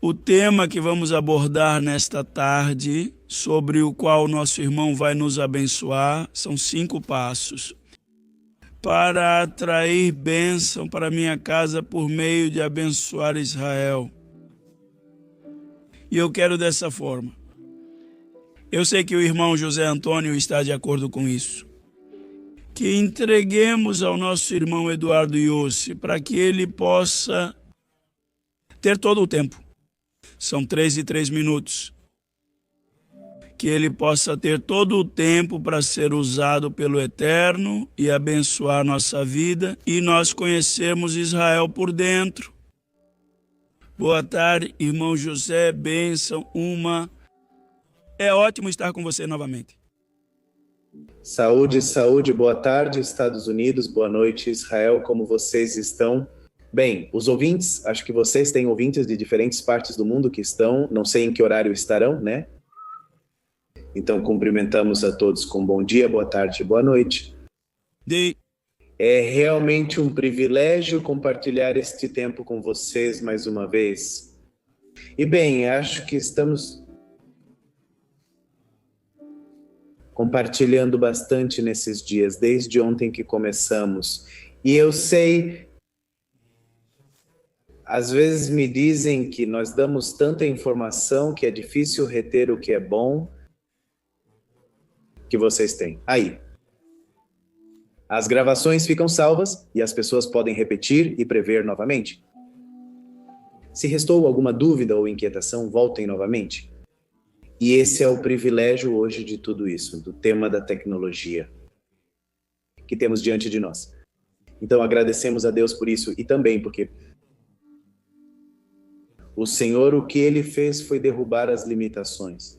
O tema que vamos abordar nesta tarde, sobre o qual nosso irmão vai nos abençoar, são 5 passos para atrair bênção para minha casa por meio de abençoar Israel. E eu quero dessa forma. Eu sei que o irmão José Antônio está de acordo com isso. Que entreguemos ao nosso irmão Eduardo Yossi para que ele possa ter todo o tempo. São 3 e 3 minutos. Que ele possa ter todo o tempo para ser usado pelo Eterno e abençoar nossa vida e nós conhecermos Israel por dentro. Boa tarde, irmão José, bênção, É ótimo estar com você novamente. Saúde, saúde, boa tarde, Estados Unidos, boa noite, Israel, como vocês estão? Bem, os ouvintes, acho que vocês têm ouvintes de diferentes partes do mundo que estão, não sei em que horário estarão, né? Então, cumprimentamos a todos com bom dia, boa tarde, boa noite. É realmente um privilégio compartilhar este tempo com vocês mais uma vez. E bem, acho que estamos compartilhando bastante nesses dias, desde ontem que começamos. E eu sei, às vezes me dizem que nós damos tanta informação que é difícil reter o que é bom que vocês têm. Aí, as gravações ficam salvas e as pessoas podem repetir e prever novamente. Se restou alguma dúvida ou inquietação, voltem novamente. E esse é o privilégio hoje de tudo isso, do tema da tecnologia que temos diante de nós. Então agradecemos a Deus por isso e também porque o Senhor, o que Ele fez foi derrubar as limitações.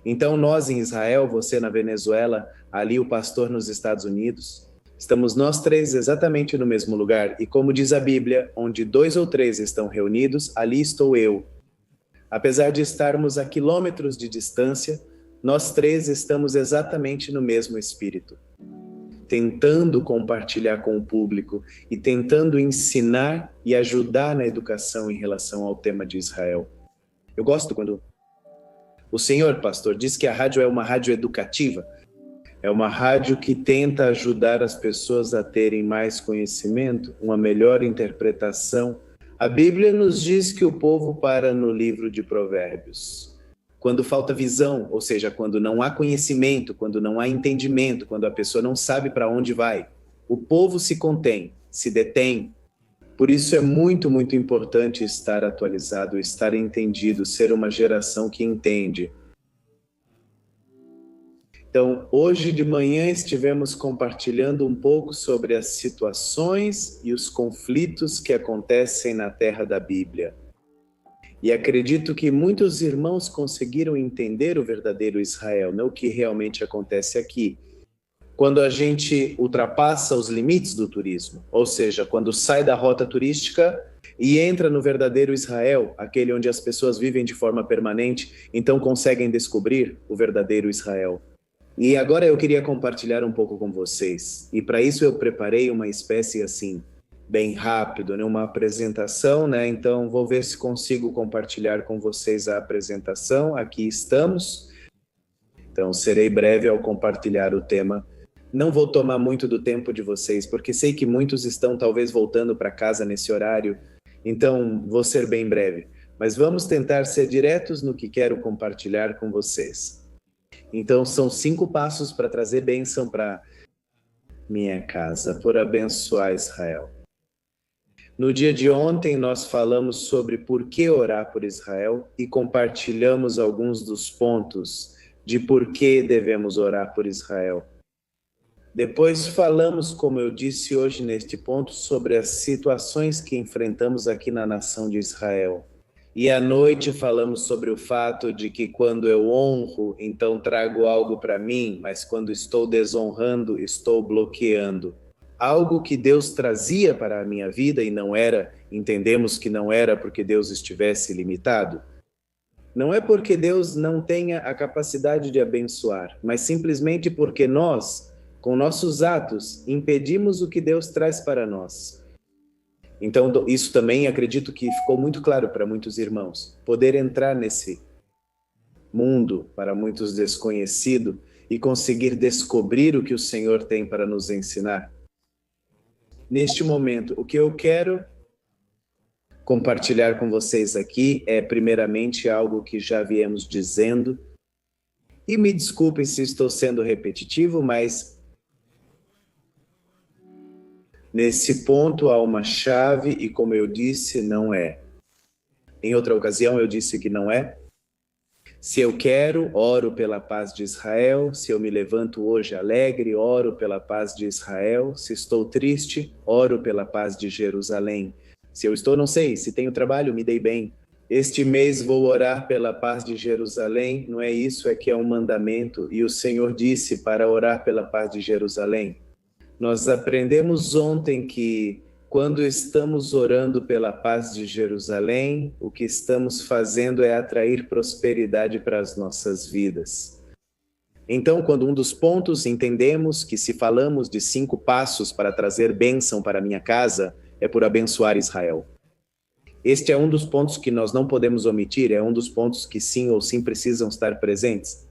Então nós em Israel, você na Venezuela, ali o pastor nos Estados Unidos, estamos nós 3 exatamente no mesmo lugar. E como diz a Bíblia, onde 2 ou 3 estão reunidos, ali estou eu. Apesar de estarmos a quilômetros de distância, nós 3 estamos exatamente no mesmo espírito, tentando compartilhar com o público e tentando ensinar e ajudar na educação em relação ao tema de Israel. Eu gosto quando o senhor, pastor, diz que a rádio é uma rádio educativa, é uma rádio que tenta ajudar as pessoas a terem mais conhecimento, uma melhor interpretação. A Bíblia nos diz que o povo para no livro de Provérbios. Quando falta visão, ou seja, quando não há conhecimento, quando não há entendimento, quando a pessoa não sabe para onde vai, o povo se contém, se detém. Por isso é muito, muito importante estar atualizado, estar entendido, ser uma geração que entende. Então, hoje de manhã estivemos compartilhando um pouco sobre as situações e os conflitos que acontecem na terra da Bíblia. E acredito que muitos irmãos conseguiram entender o verdadeiro Israel, não o que realmente acontece aqui. Quando a gente ultrapassa os limites do turismo, ou seja, quando sai da rota turística e entra no verdadeiro Israel, aquele onde as pessoas vivem de forma permanente, então conseguem descobrir o verdadeiro Israel. E agora eu queria compartilhar um pouco com vocês. E para isso eu preparei uma espécie assim, bem rápido, né? Uma apresentação, né? Então vou ver se consigo compartilhar com vocês a apresentação. Aqui estamos. Então serei breve ao compartilhar o tema. Não vou tomar muito do tempo de vocês, porque sei que muitos estão talvez voltando para casa nesse horário. Então vou ser bem breve. Mas vamos tentar ser diretos no que quero compartilhar com vocês. Então, são 5 passos para trazer bênção para minha casa, por abençoar Israel. No dia de ontem, nós falamos sobre por que orar por Israel e compartilhamos alguns dos pontos de por que devemos orar por Israel. Depois falamos, como eu disse hoje neste ponto, sobre as situações que enfrentamos aqui na nação de Israel. E à noite falamos sobre o fato de que quando eu honro, então trago algo para mim, mas quando estou desonrando, estou bloqueando. Algo que Deus trazia para a minha vida e não era, entendemos que não era porque Deus estivesse limitado. Não é porque Deus não tenha a capacidade de abençoar, mas simplesmente porque nós, com nossos atos, impedimos o que Deus traz para nós. Então, isso também acredito que ficou muito claro para muitos irmãos. Poder entrar nesse mundo, para muitos desconhecido, e conseguir descobrir o que o Senhor tem para nos ensinar. Neste momento, o que eu quero compartilhar com vocês aqui é, primeiramente, algo que já viemos dizendo. E me desculpem se estou sendo repetitivo, mas nesse ponto há uma chave e, como eu disse, não é. Em outra ocasião eu disse que não é. Se eu quero, oro pela paz de Israel. Se eu me levanto hoje alegre, oro pela paz de Israel. Se estou triste, oro pela paz de Jerusalém. Se eu estou, não sei, se tenho trabalho, me dei bem. Este mês vou orar pela paz de Jerusalém. Não é isso, é que é um mandamento. E o Senhor disse para orar pela paz de Jerusalém. Nós aprendemos ontem que quando estamos orando pela paz de Jerusalém, o que estamos fazendo é atrair prosperidade para as nossas vidas. Então, quando um dos pontos entendemos que se falamos de 5 passos para trazer bênção para a minha casa, é por abençoar Israel. Este é um dos pontos que nós não podemos omitir, é um dos pontos que sim ou sim precisam estar presentes.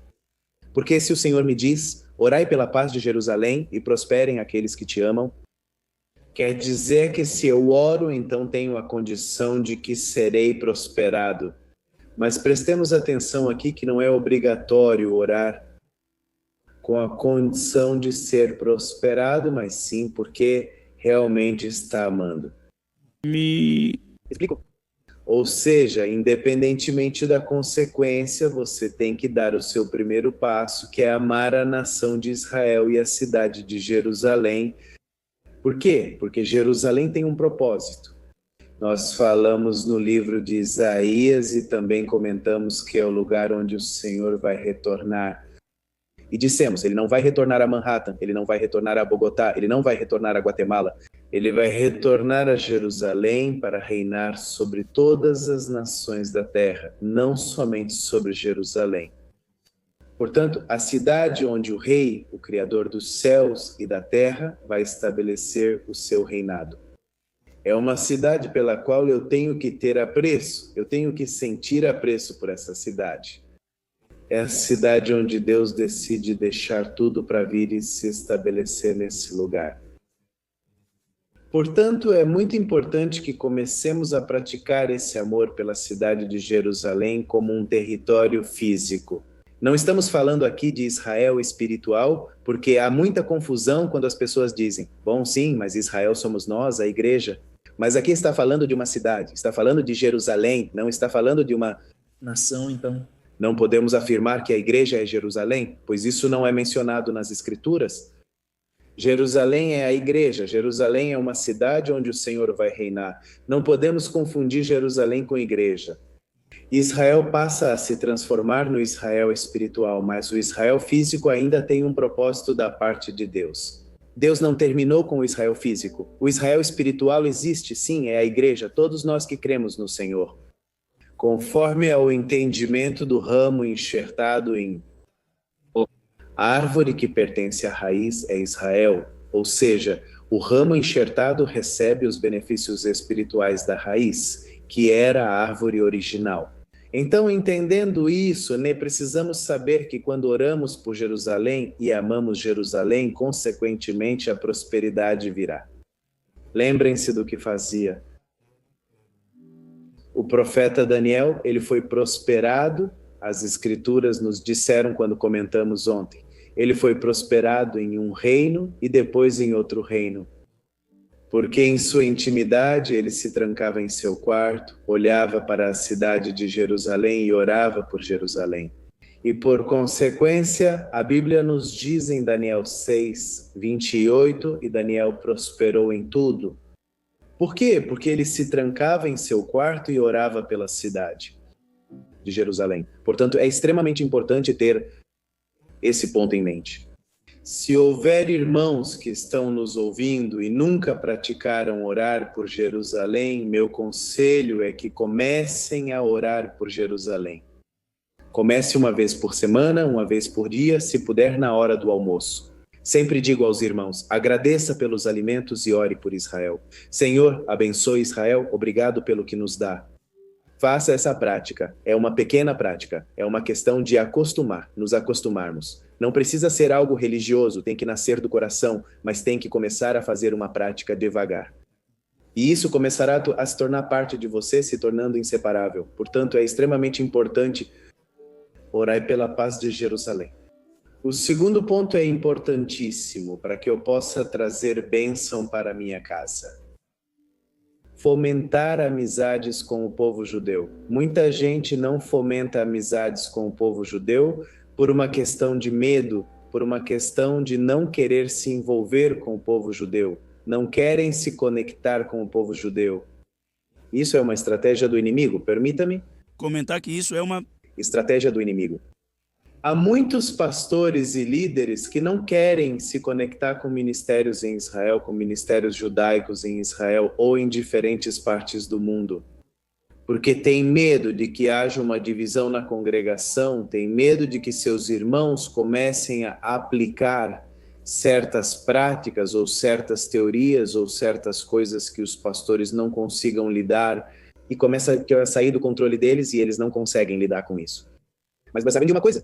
Porque se o Senhor me diz, orai pela paz de Jerusalém e prosperem aqueles que te amam, quer dizer que se eu oro, então tenho a condição de que serei prosperado. Mas prestemos atenção aqui que não é obrigatório orar com a condição de ser prosperado, mas sim porque realmente está amando. Me Explico? Ou seja, independentemente da consequência, você tem que dar o seu primeiro passo, que é amar a nação de Israel e a cidade de Jerusalém. Por quê? Porque Jerusalém tem um propósito. Nós falamos no livro de Isaías e também comentamos que é o lugar onde o Senhor vai retornar. E dissemos, ele não vai retornar a Manhattan, ele não vai retornar a Bogotá, ele não vai retornar a Guatemala. Ele vai retornar a Jerusalém para reinar sobre todas as nações da terra, não somente sobre Jerusalém. Portanto, a cidade onde o rei, o Criador dos céus e da terra, vai estabelecer o seu reinado. É uma cidade pela qual eu tenho que ter apreço, eu tenho que sentir apreço por essa cidade. É a cidade onde Deus decide deixar tudo para vir e se estabelecer nesse lugar. Portanto, é muito importante que comecemos a praticar esse amor pela cidade de Jerusalém como um território físico. Não estamos falando aqui de Israel espiritual, porque há muita confusão quando as pessoas dizem, bom, sim, mas Israel somos nós, a igreja. Mas aqui está falando de uma cidade, está falando de Jerusalém, não está falando de uma nação, então. Não podemos afirmar que a igreja é Jerusalém, pois isso não é mencionado nas Escrituras. Jerusalém é a igreja, Jerusalém é uma cidade onde o Senhor vai reinar. Não podemos confundir Jerusalém com igreja. Israel passa a se transformar no Israel espiritual, mas o Israel físico ainda tem um propósito da parte de Deus. Deus não terminou com o Israel físico. O Israel espiritual existe, sim, é a igreja, todos nós que cremos no Senhor. Conforme ao entendimento do ramo enxertado em a árvore que pertence à raiz é Israel, ou seja, o ramo enxertado recebe os benefícios espirituais da raiz, que era a árvore original. Então, entendendo isso, precisamos saber que quando oramos por Jerusalém e amamos Jerusalém, consequentemente a prosperidade virá. Lembrem-se do que fazia o profeta Daniel, ele foi prosperado, as escrituras nos disseram quando comentamos ontem, ele foi prosperado em um reino e depois em outro reino. Porque em sua intimidade ele se trancava em seu quarto, olhava para a cidade de Jerusalém e orava por Jerusalém. E por consequência, a Bíblia nos diz em Daniel 6, 28, e Daniel prosperou em tudo. Por quê? Porque ele se trancava em seu quarto e orava pela cidade de Jerusalém. Portanto, é extremamente importante ter esse ponto em mente. Se houver irmãos que estão nos ouvindo e nunca praticaram orar por Jerusalém, meu conselho é que comecem a orar por Jerusalém. Comece uma vez por semana, uma vez por dia, se puder na hora do almoço. Sempre digo aos irmãos, agradeça pelos alimentos e ore por Israel. Senhor, abençoe Israel, obrigado pelo que nos dá. Faça essa prática. É uma pequena prática. É uma questão de acostumar, nos acostumarmos. Não precisa ser algo religioso, tem que nascer do coração, mas tem que começar a fazer uma prática devagar. E isso começará a se tornar parte de você, se tornando inseparável. Portanto, é extremamente importante orar pela paz de Jerusalém. O segundo ponto é importantíssimo para que eu possa trazer bênção para a minha casa. Fomentar amizades com o povo judeu. Muita gente não fomenta amizades com o povo judeu por uma questão de medo, por uma questão de não querer se envolver com o povo judeu. Não querem se conectar com o povo judeu. Isso é uma estratégia do inimigo, permita-me comentar que isso é uma estratégia do inimigo. Há muitos pastores e líderes que não querem se conectar com ministérios em Israel, com ministérios judaicos em Israel ou em diferentes partes do mundo, porque tem medo de que haja uma divisão na congregação, tem medo de que seus irmãos comecem a aplicar certas práticas ou certas teorias ou certas coisas que os pastores não consigam lidar e começa a sair do controle deles e eles não conseguem lidar com isso. Mas sabem de uma coisa?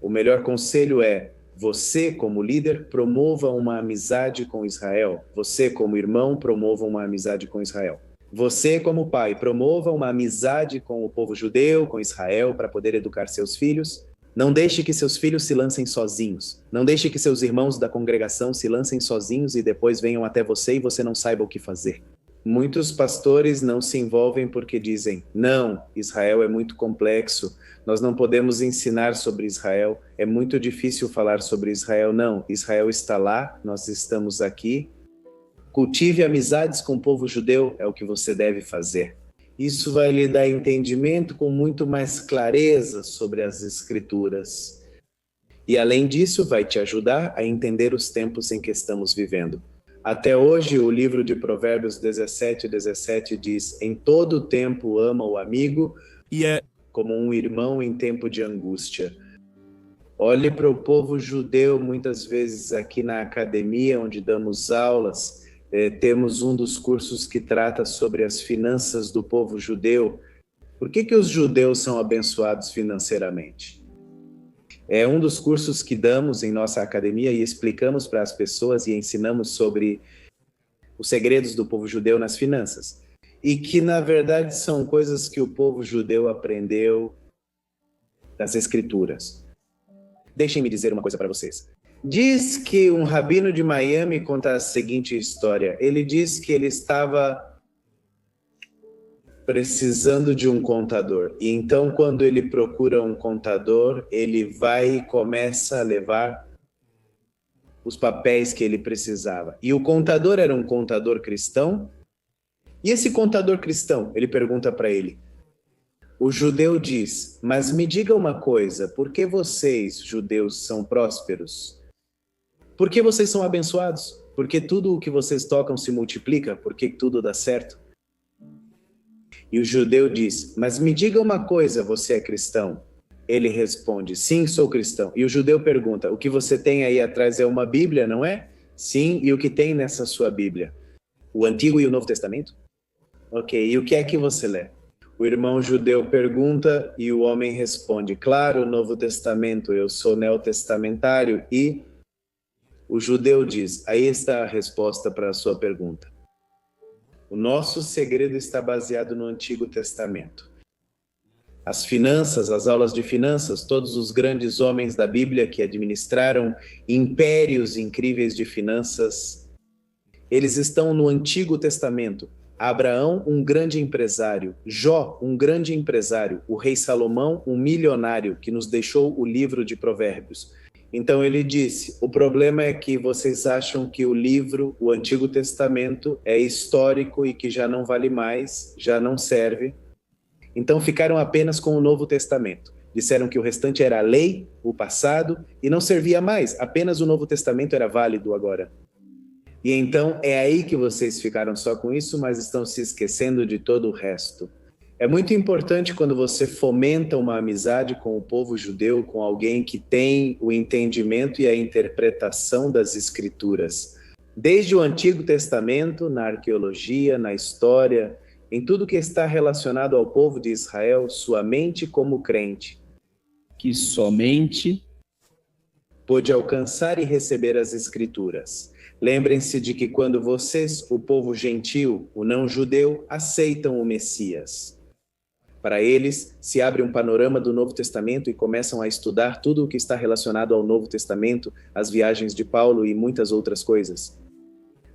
O melhor conselho é, você como líder promova uma amizade com Israel. Você como irmão promova uma amizade com Israel. Você como pai promova uma amizade com o povo judeu, com Israel, para poder educar seus filhos. Não deixe que seus filhos se lancem sozinhos. Não deixe que seus irmãos da congregação se lancem sozinhos e depois venham até você e você não saiba o que fazer. Muitos pastores não se envolvem porque dizem, não, Israel é muito complexo, nós não podemos ensinar sobre Israel, é muito difícil falar sobre Israel. Não, Israel está lá, nós estamos aqui. Cultive amizades com o povo judeu, é o que você deve fazer. Isso vai lhe dar entendimento com muito mais clareza sobre as Escrituras. E além disso, vai te ajudar a entender os tempos em que estamos vivendo. Até hoje, o livro de Provérbios 17 diz, em todo tempo ama o amigo e é como um irmão em tempo de angústia. Olhe para o povo judeu, muitas vezes aqui na academia, onde damos aulas, temos um dos cursos que trata sobre as finanças do povo judeu. Por que os judeus são abençoados financeiramente? É um dos cursos que damos em nossa academia e explicamos para as pessoas e ensinamos sobre os segredos do povo judeu nas finanças. E que, na verdade, são coisas que o povo judeu aprendeu das Escrituras. Deixem-me dizer uma coisa para vocês. Diz que um rabino de Miami conta a seguinte história. Ele diz que ele estava precisando de um contador. E então, quando ele procura um contador, ele vai e começa a levar os papéis que ele precisava. E o contador era um contador cristão. E esse contador cristão, ele pergunta para ele, o judeu diz, mas me diga uma coisa, por que vocês, judeus, são prósperos? Por que vocês são abençoados? Porque tudo o que vocês tocam se multiplica? Porque tudo dá certo? E o judeu diz, mas me diga uma coisa, você é cristão? Ele responde, sim, sou cristão. E o judeu pergunta, o que você tem aí atrás é uma Bíblia, não é? Sim, e o que tem nessa sua Bíblia? O Antigo e o Novo Testamento? Ok, e o que é que você lê? O irmão judeu pergunta e o homem responde, claro, o Novo Testamento, eu sou neotestamentário. E o judeu diz, aí está a resposta para a sua pergunta. O nosso segredo está baseado no Antigo Testamento. As finanças, as aulas de finanças, todos os grandes homens da Bíblia que administraram impérios incríveis de finanças, eles estão no Antigo Testamento. Abraão, um grande empresário. Jó, um grande empresário. O rei Salomão, um milionário que nos deixou o livro de Provérbios. Então ele disse, o problema é que vocês acham que o livro, o Antigo Testamento, é histórico e que já não vale mais, já não serve. Então ficaram apenas com o Novo Testamento. Disseram que o restante era a lei, o passado, e não servia mais, apenas o Novo Testamento era válido agora. E então é aí que vocês ficaram só com isso, mas estão se esquecendo de todo o resto. É muito importante quando você fomenta uma amizade com o povo judeu, com alguém que tem o entendimento e a interpretação das Escrituras. Desde o Antigo Testamento, na arqueologia, na história, em tudo que está relacionado ao povo de Israel, sua mente como crente, que somente pôde alcançar e receber as Escrituras. Lembrem-se de que quando vocês, o povo gentil, o não-judeu, aceitam o Messias, para eles, se abre um panorama do Novo Testamento e começam a estudar tudo o que está relacionado ao Novo Testamento, as viagens de Paulo e muitas outras coisas.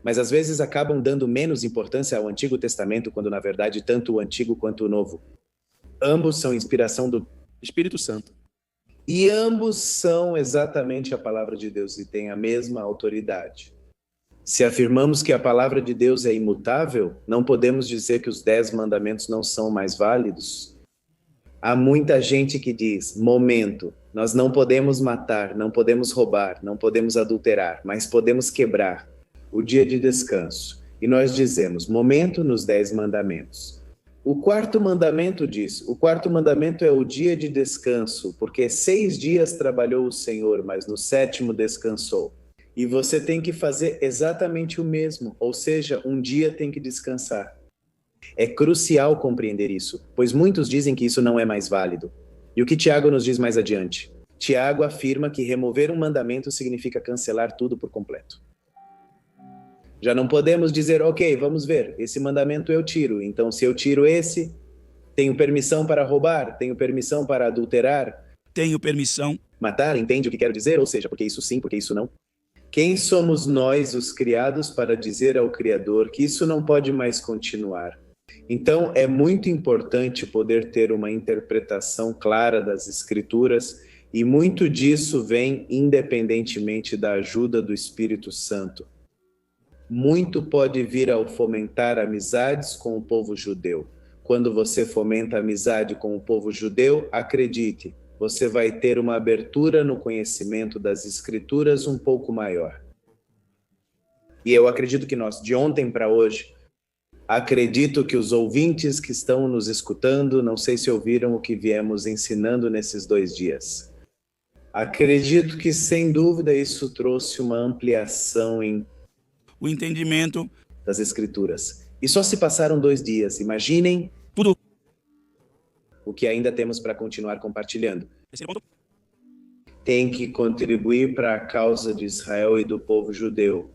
Mas às vezes acabam dando menos importância ao Antigo Testamento, quando na verdade tanto o Antigo quanto o Novo. Ambos são inspiração do Espírito Santo. E ambos são exatamente a palavra de Deus e têm a mesma autoridade. Se afirmamos que a palavra de Deus é imutável, não podemos dizer que os 10 mandamentos não são mais válidos. Há muita gente que diz, momento, nós não podemos matar, não podemos roubar, não podemos adulterar, mas podemos quebrar o dia de descanso. E nós dizemos, momento nos 10 mandamentos. O quarto mandamento diz, o quarto mandamento é o dia de descanso, porque 6 dias trabalhou o Senhor, mas no 7º descansou. E você tem que fazer exatamente o mesmo, ou seja, um dia tem que descansar. É crucial compreender isso, pois muitos dizem que isso não é mais válido. E o que Tiago nos diz mais adiante? Tiago afirma que remover um mandamento significa cancelar tudo por completo. Já não podemos dizer, ok, vamos ver, esse mandamento eu tiro, então se eu tiro esse, tenho permissão para roubar, tenho permissão para adulterar, tenho permissão. Matar, entende o que quero dizer? Ou seja, porque isso sim, porque isso não. Quem somos nós, os criados, para dizer ao Criador que isso não pode mais continuar? Então, é muito importante poder ter uma interpretação clara das Escrituras, e muito disso vem independentemente da ajuda do Espírito Santo. Muito pode vir ao fomentar amizades com o povo judeu. Quando você fomenta amizade com o povo judeu, acredite, você vai ter uma abertura no conhecimento das Escrituras um pouco maior. E eu acredito que nós, de ontem para hoje, acredito que os ouvintes que estão nos escutando, não sei se ouviram o que viemos ensinando nesses 2 dias. Acredito que, sem dúvida, isso trouxe uma ampliação em o entendimento das Escrituras. E só se passaram 2 dias, imaginem tudo o que ainda temos para continuar compartilhando. Terceiro ponto. Tem que contribuir para a causa de Israel e do povo judeu.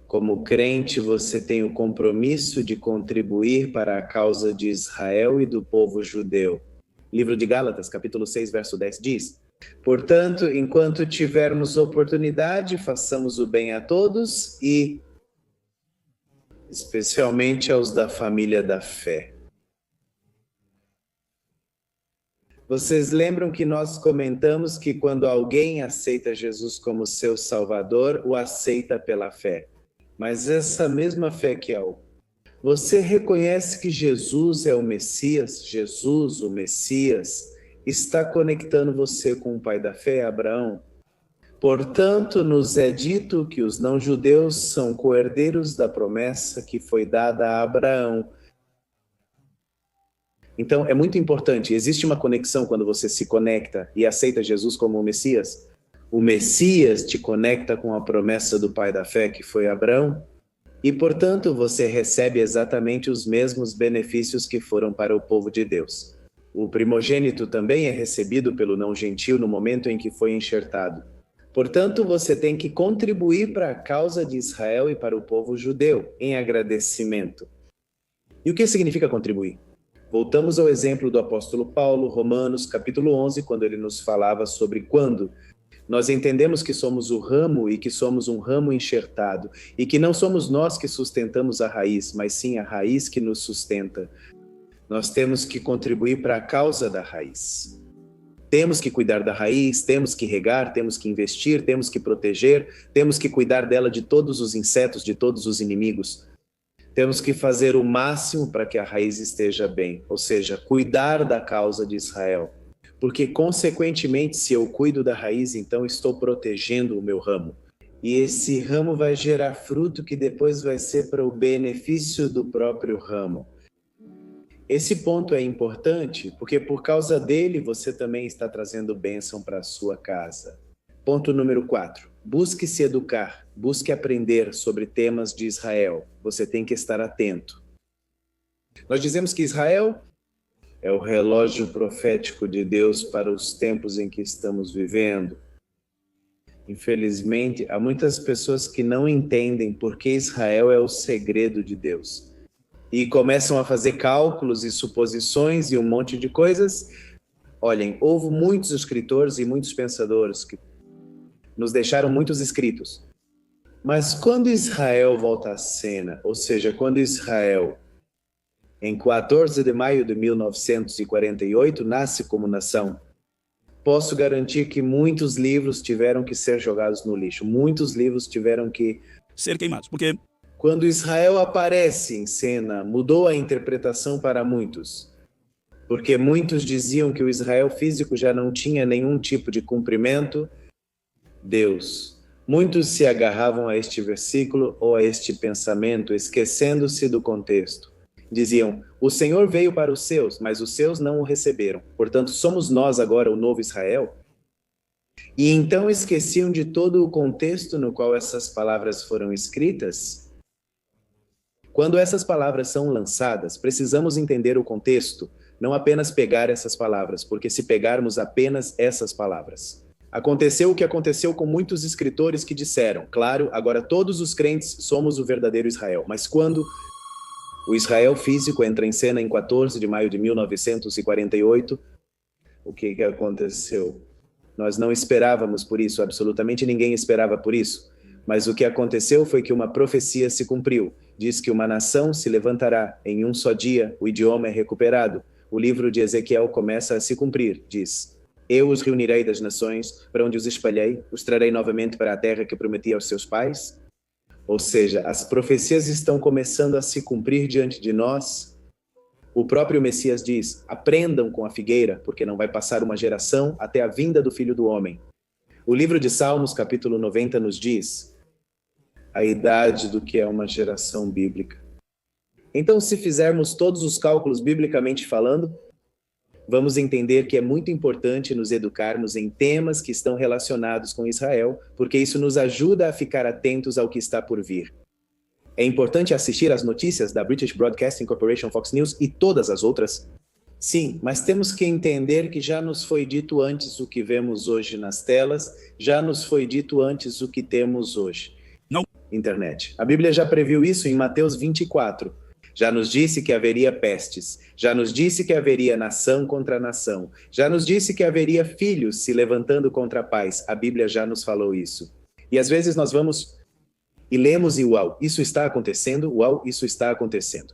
Como crente, você tem o compromisso de contribuir para a causa de Israel e do povo judeu. Livro de Gálatas, capítulo 6, verso 10 diz: portanto, enquanto tivermos oportunidade, façamos o bem a todos e especialmente aos da família da fé. Vocês lembram que nós comentamos que quando alguém aceita Jesus como seu Salvador, o aceita pela fé. Mas essa mesma fé que é você reconhece que Jesus é o Messias, Jesus, o Messias, está conectando você com o pai da fé, Abraão. Portanto, nos é dito que os não-judeus são co-herdeiros da promessa que foi dada a Abraão. Então, é muito importante, existe uma conexão quando você se conecta e aceita Jesus como o Messias. O Messias te conecta com a promessa do pai da fé, que foi Abraão, e, portanto, você recebe exatamente os mesmos benefícios que foram para o povo de Deus. O primogênito também é recebido pelo não-gentil no momento em que foi enxertado. Portanto, você tem que contribuir para a causa de Israel e para o povo judeu, em agradecimento. E o que significa contribuir? Voltamos ao exemplo do apóstolo Paulo, Romanos, capítulo 11, quando ele nos falava sobre quando nós entendemos que somos o ramo e que somos um ramo enxertado, e que não somos nós que sustentamos a raiz, mas sim a raiz que nos sustenta. Nós temos que contribuir para a causa da raiz. Temos que cuidar da raiz, temos que regar, temos que investir, temos que proteger, temos que cuidar dela de todos os insetos, de todos os inimigos. Temos que fazer o máximo para que a raiz esteja bem, ou seja, cuidar da causa de Israel. Porque, consequentemente, se eu cuido da raiz, então estou protegendo o meu ramo. E esse ramo vai gerar fruto que depois vai ser para o benefício do próprio ramo. Esse ponto é importante porque por causa dele você também está trazendo bênção para a sua casa. Ponto número 4. Busque se educar, busque aprender sobre temas de Israel. Você tem que estar atento. Nós dizemos que Israel é o relógio profético de Deus para os tempos em que estamos vivendo. Infelizmente, há muitas pessoas que não entendem por que Israel é o segredo de Deus. E começam a fazer cálculos e suposições e um monte de coisas. Olhem, houve muitos escritores e muitos pensadores que nos deixaram muitos escritos. Mas quando Israel volta à cena, ou seja, quando Israel, em 14 de maio de 1948, nasce como nação, posso garantir que muitos livros tiveram que ser jogados no lixo. Muitos livros tiveram que ser queimados, porque quando Israel aparece em cena, mudou a interpretação para muitos. Porque muitos diziam que o Israel físico já não tinha nenhum tipo de cumprimento. Deus. Muitos se agarravam a este versículo ou a este pensamento, esquecendo-se do contexto. Diziam, o Senhor veio para os seus, mas os seus não o receberam. Portanto, somos nós agora o novo Israel? E então esqueciam de todo o contexto no qual essas palavras foram escritas. Quando essas palavras são lançadas, precisamos entender o contexto, não apenas pegar essas palavras, porque se pegarmos apenas essas palavras. Aconteceu o que aconteceu com muitos escritores que disseram, claro, agora todos os crentes somos o verdadeiro Israel, mas quando o Israel físico entra em cena em 14 de maio de 1948, o que aconteceu? Nós não esperávamos por isso, absolutamente ninguém esperava por isso, mas o que aconteceu foi que uma profecia se cumpriu. Diz que uma nação se levantará em um só dia, o idioma é recuperado. O livro de Ezequiel começa a se cumprir, diz: eu os reunirei das nações, para onde os espalhei, os trarei novamente para a terra que prometi aos seus pais. Ou seja, as profecias estão começando a se cumprir diante de nós. O próprio Messias diz, aprendam com a figueira, porque não vai passar uma geração até a vinda do Filho do Homem. O livro de Salmos, capítulo 90, nos diz a idade do que é uma geração bíblica. Então, se fizermos todos os cálculos biblicamente falando, vamos entender que é muito importante nos educarmos em temas que estão relacionados com Israel, porque isso nos ajuda a ficar atentos ao que está por vir. É importante assistir às notícias da British Broadcasting Corporation, Fox News e todas as outras. Sim, mas temos que entender que já nos foi dito antes o que vemos hoje nas telas, já nos foi dito antes o que temos hoje. Não. Internet. A Bíblia já previu isso em Mateus 24. Já nos disse que haveria pestes, já nos disse que haveria nação contra nação, já nos disse que haveria filhos se levantando contra pais. A Bíblia já nos falou isso. E às vezes nós vamos e lemos e uau, isso está acontecendo, uau, isso está acontecendo.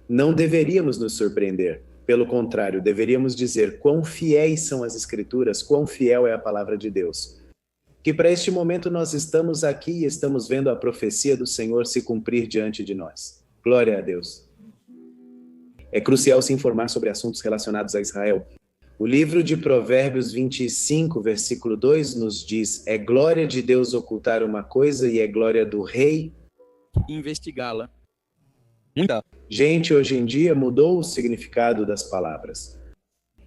Não deveríamos nos surpreender. Pelo contrário, deveríamos dizer quão fiéis são as Escrituras, quão fiel é a palavra de Deus. Que para este momento nós estamos aqui e estamos vendo a profecia do Senhor se cumprir diante de nós. Glória a Deus. É crucial se informar sobre assuntos relacionados a Israel. O livro de Provérbios 25, versículo 2, nos diz: é glória de Deus ocultar uma coisa e é glória do rei investigá-la. Muita gente hoje em dia mudou o significado das palavras.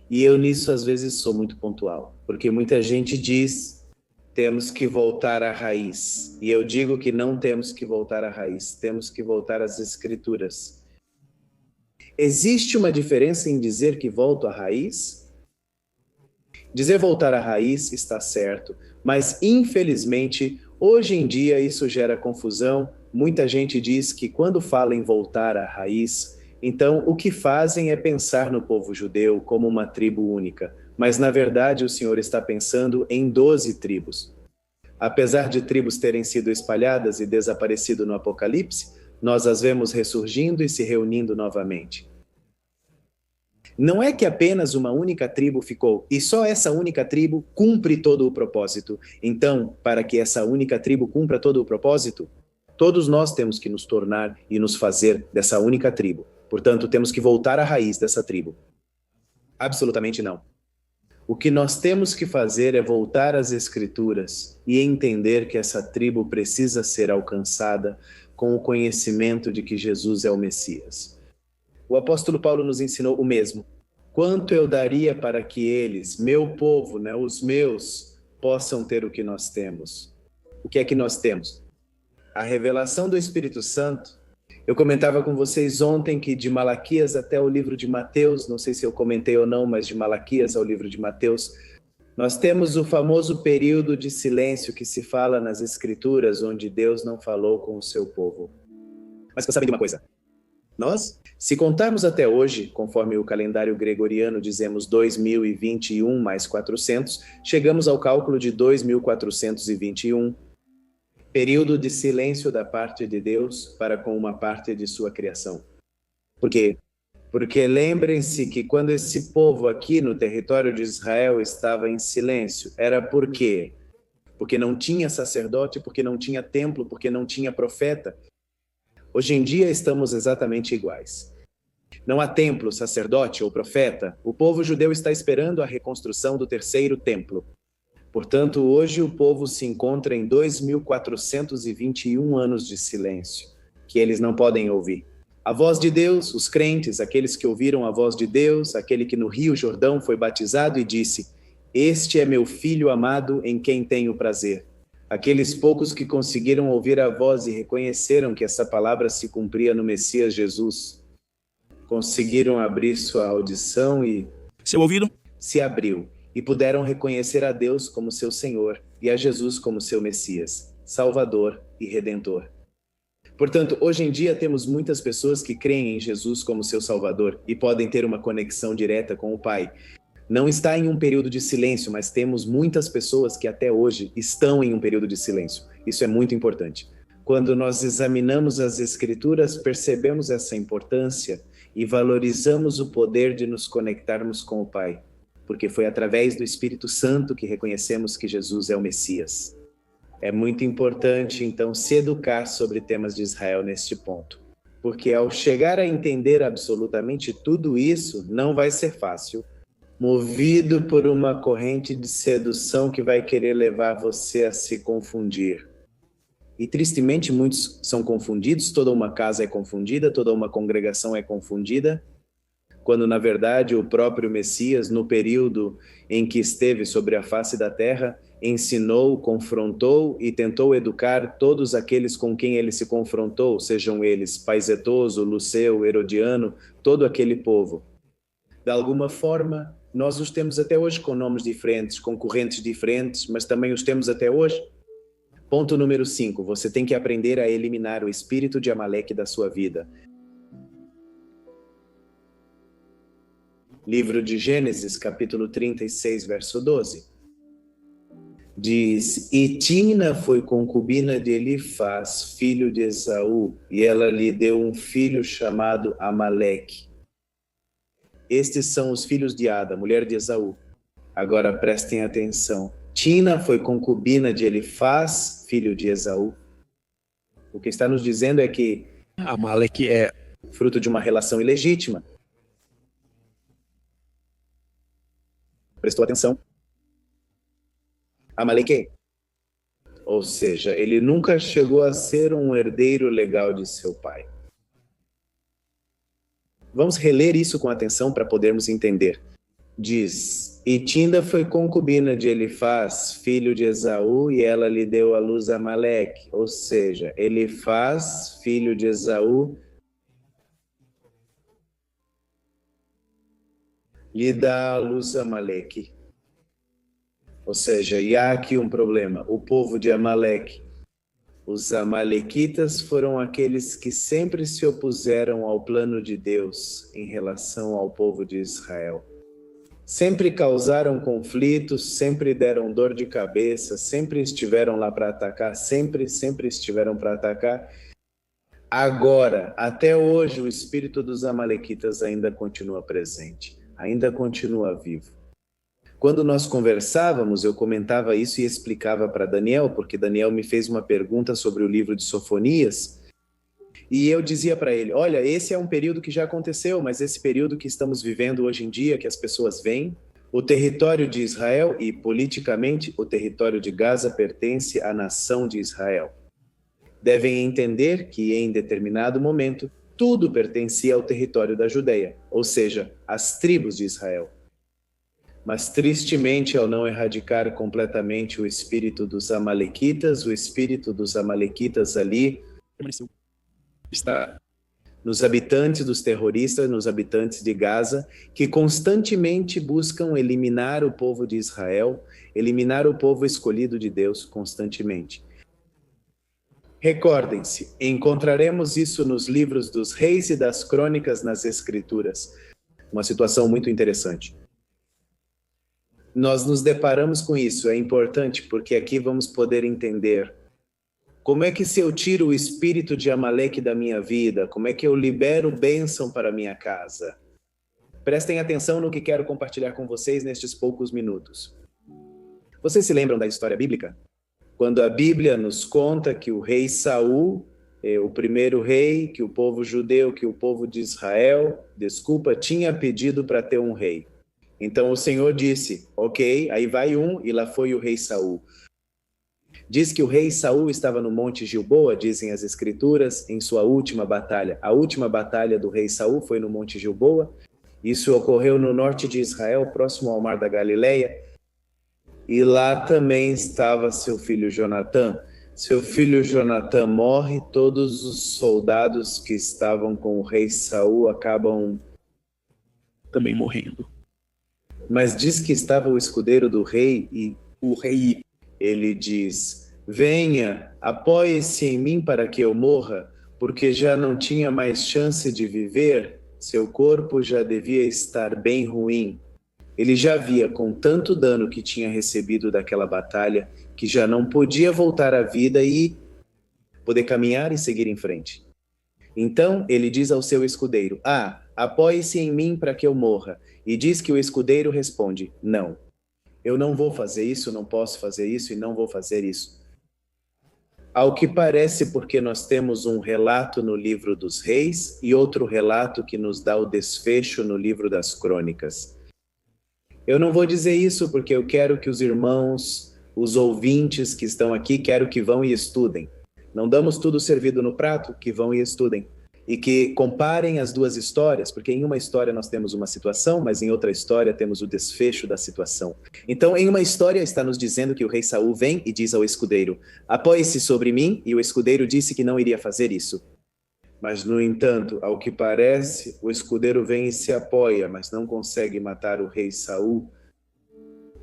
E eu nisso às vezes sou muito pontual, porque muita gente diz: temos que voltar à raiz. E eu digo que não temos que voltar à raiz, temos que voltar às Escrituras. Existe uma diferença em dizer que volto à raiz? Dizer voltar à raiz está certo, mas infelizmente, hoje em dia isso gera confusão. Muita gente diz que quando fala em voltar à raiz, então o que fazem é pensar no povo judeu como uma tribo única. Mas na verdade o Senhor está pensando em 12 tribos. Apesar de tribos terem sido espalhadas e desaparecido no Apocalipse, nós as vemos ressurgindo e se reunindo novamente. Não é que apenas uma única tribo ficou, e só essa única tribo cumpre todo o propósito. Então, para que essa única tribo cumpra todo o propósito, todos nós temos que nos tornar e nos fazer dessa única tribo. Portanto, temos que voltar à raiz dessa tribo. Absolutamente não. O que nós temos que fazer é voltar às Escrituras e entender que essa tribo precisa ser alcançada com o conhecimento de que Jesus é o Messias. O apóstolo Paulo nos ensinou o mesmo. Quanto eu daria para que eles, meu povo, né, os meus, possam ter o que nós temos? O que é que nós temos? A revelação do Espírito Santo. Eu comentava com vocês ontem que de Malaquias até o livro de Mateus, não sei se eu comentei ou não, mas de Malaquias ao livro de Mateus, nós temos o famoso período de silêncio que se fala nas Escrituras, onde Deus não falou com o seu povo. Mas você sabe de uma coisa? Nós, se contarmos até hoje, conforme o calendário gregoriano, dizemos 2021 mais 400, chegamos ao cálculo de 2421, período de silêncio da parte de Deus para com uma parte de sua criação. Por quê? Porque lembrem-se que quando esse povo aqui no território de Israel estava em silêncio, era por quê? Porque não tinha sacerdote, porque não tinha templo, porque não tinha profeta. Hoje em dia estamos exatamente iguais. Não há templo, sacerdote ou profeta. O povo judeu está esperando a reconstrução do terceiro templo. Portanto, hoje o povo se encontra em 2421 anos de silêncio, que eles não podem ouvir. A voz de Deus, os crentes, aqueles que ouviram a voz de Deus, aquele que no Rio Jordão foi batizado e disse: "Este é meu filho amado em quem tenho prazer." Aqueles poucos que conseguiram ouvir a voz e reconheceram que essa palavra se cumpria no Messias Jesus, conseguiram abrir sua audição e seu ouvido se abriu e puderam reconhecer a Deus como seu Senhor e a Jesus como seu Messias, Salvador e Redentor. Portanto, hoje em dia temos muitas pessoas que creem em Jesus como seu Salvador e podem ter uma conexão direta com o Pai. Não está em um período de silêncio, mas temos muitas pessoas que até hoje estão em um período de silêncio. Isso é muito importante. Quando nós examinamos as Escrituras, percebemos essa importância e valorizamos o poder de nos conectarmos com o Pai, porque foi através do Espírito Santo que reconhecemos que Jesus é o Messias. É muito importante, então, se educar sobre temas de Israel neste ponto, porque ao chegar a entender absolutamente tudo isso, não vai ser fácil, movido por uma corrente de sedução que vai querer levar você a se confundir. E tristemente muitos são confundidos, toda uma casa é confundida, toda uma congregação é confundida, quando na verdade o próprio Messias, no período em que esteve sobre a face da terra, ensinou, confrontou e tentou educar todos aqueles com quem ele se confrontou, sejam eles Paisetoso, Luceu, Herodiano, todo aquele povo. De alguma forma, nós os temos até hoje com nomes diferentes, com correntes diferentes, mas também os temos até hoje. Ponto número 5, você tem que aprender a eliminar o espírito de Amaleque da sua vida. Livro de Gênesis, capítulo 36, verso 12. Diz: "E Tina foi concubina de Elifaz, filho de Esaú, e ela lhe deu um filho chamado Amaleque." Estes são os filhos de Ada, mulher de Esaú. Agora prestem atenção. Tina foi concubina de Elifaz, filho de Esaú. O que está nos dizendo é que Amaleque é fruto de uma relação ilegítima. Prestou atenção? Amaleque. Ou seja, ele nunca chegou a ser um herdeiro legal de seu pai. Vamos reler isso com atenção para podermos entender. Diz: "E Tinda foi concubina de Elifaz, filho de Esaú, e ela lhe deu à luz Amaleque." Ou seja, Elifaz, filho de Esaú, lhe dá à luz Amaleque. Ou seja, e há aqui um problema. O povo de Amaleque, os amalequitas, foram aqueles que sempre se opuseram ao plano de Deus em relação ao povo de Israel. Sempre causaram conflitos, sempre deram dor de cabeça, sempre estiveram lá para atacar, sempre estiveram para atacar. Agora, até hoje, o espírito dos amalequitas ainda continua presente, ainda continua vivo. Quando nós conversávamos, eu comentava isso e explicava para Daniel, porque Daniel me fez uma pergunta sobre o livro de Sofonias, e eu dizia para ele: olha, esse é um período que já aconteceu, mas esse período que estamos vivendo hoje em dia, que as pessoas veem, o território de Israel e, politicamente, o território de Gaza pertence à nação de Israel. Devem entender que, em determinado momento, tudo pertencia ao território da Judeia, ou seja, às tribos de Israel. Mas tristemente, ao não erradicar completamente o espírito dos amalequitas, o espírito dos amalequitas ali permaneceu. Está nos habitantes dos terroristas, nos habitantes de Gaza, que constantemente buscam eliminar o povo de Israel, eliminar o povo escolhido de Deus constantemente. Recordem-se, encontraremos isso nos livros dos reis e das crônicas nas Escrituras. Uma situação muito interessante. Nós nos deparamos com isso, é importante porque aqui vamos poder entender como é que se eu tiro o espírito de Amaleque da minha vida, como é que eu libero bênção para a minha casa. Prestem atenção no que quero compartilhar com vocês nestes poucos minutos. Vocês se lembram da história bíblica? Quando a Bíblia nos conta que o rei Saul, o primeiro rei, que o povo judeu, que o povo de Israel, tinha pedido para ter um rei. Então o Senhor disse, ok, aí vai um, e lá foi o rei Saul. Diz que o rei Saul estava no Monte Gilboa, dizem as Escrituras, em sua última batalha. A última batalha do rei Saul foi no Monte Gilboa. Isso ocorreu no norte de Israel, próximo ao Mar da Galileia. E lá também estava seu filho Jonatã. Seu filho Jonatã morre, todos os soldados que estavam com o rei Saul acabam também morrendo. Mas diz que estava o escudeiro do rei e O rei, ele diz, venha, apoie-se em mim para que eu morra, porque já não tinha mais chance de viver, seu corpo já devia estar bem ruim. Ele já via com tanto dano que tinha recebido daquela batalha, que já não podia voltar à vida e poder caminhar e seguir em frente. Então ele diz ao seu escudeiro, apoie-se em mim para que eu morra. E diz que o escudeiro responde, não. Eu não vou fazer isso, não posso fazer isso e não vou fazer isso. Ao que parece, porque nós temos um relato no livro dos reis e outro relato que nos dá o desfecho no livro das crônicas. Eu não vou dizer isso porque eu quero que os irmãos, os ouvintes que estão aqui, quero que vão e estudem. Não damos tudo servido no prato, que vão e estudem. E que comparem as duas histórias, porque em uma história nós temos uma situação, mas em outra história temos o desfecho da situação. Então, em uma história está nos dizendo que o rei Saul vem e diz ao escudeiro, apoie-se sobre mim, e o escudeiro disse que não iria fazer isso. Mas, no entanto, ao que parece, o escudeiro vem e se apoia, mas não consegue matar o rei Saul.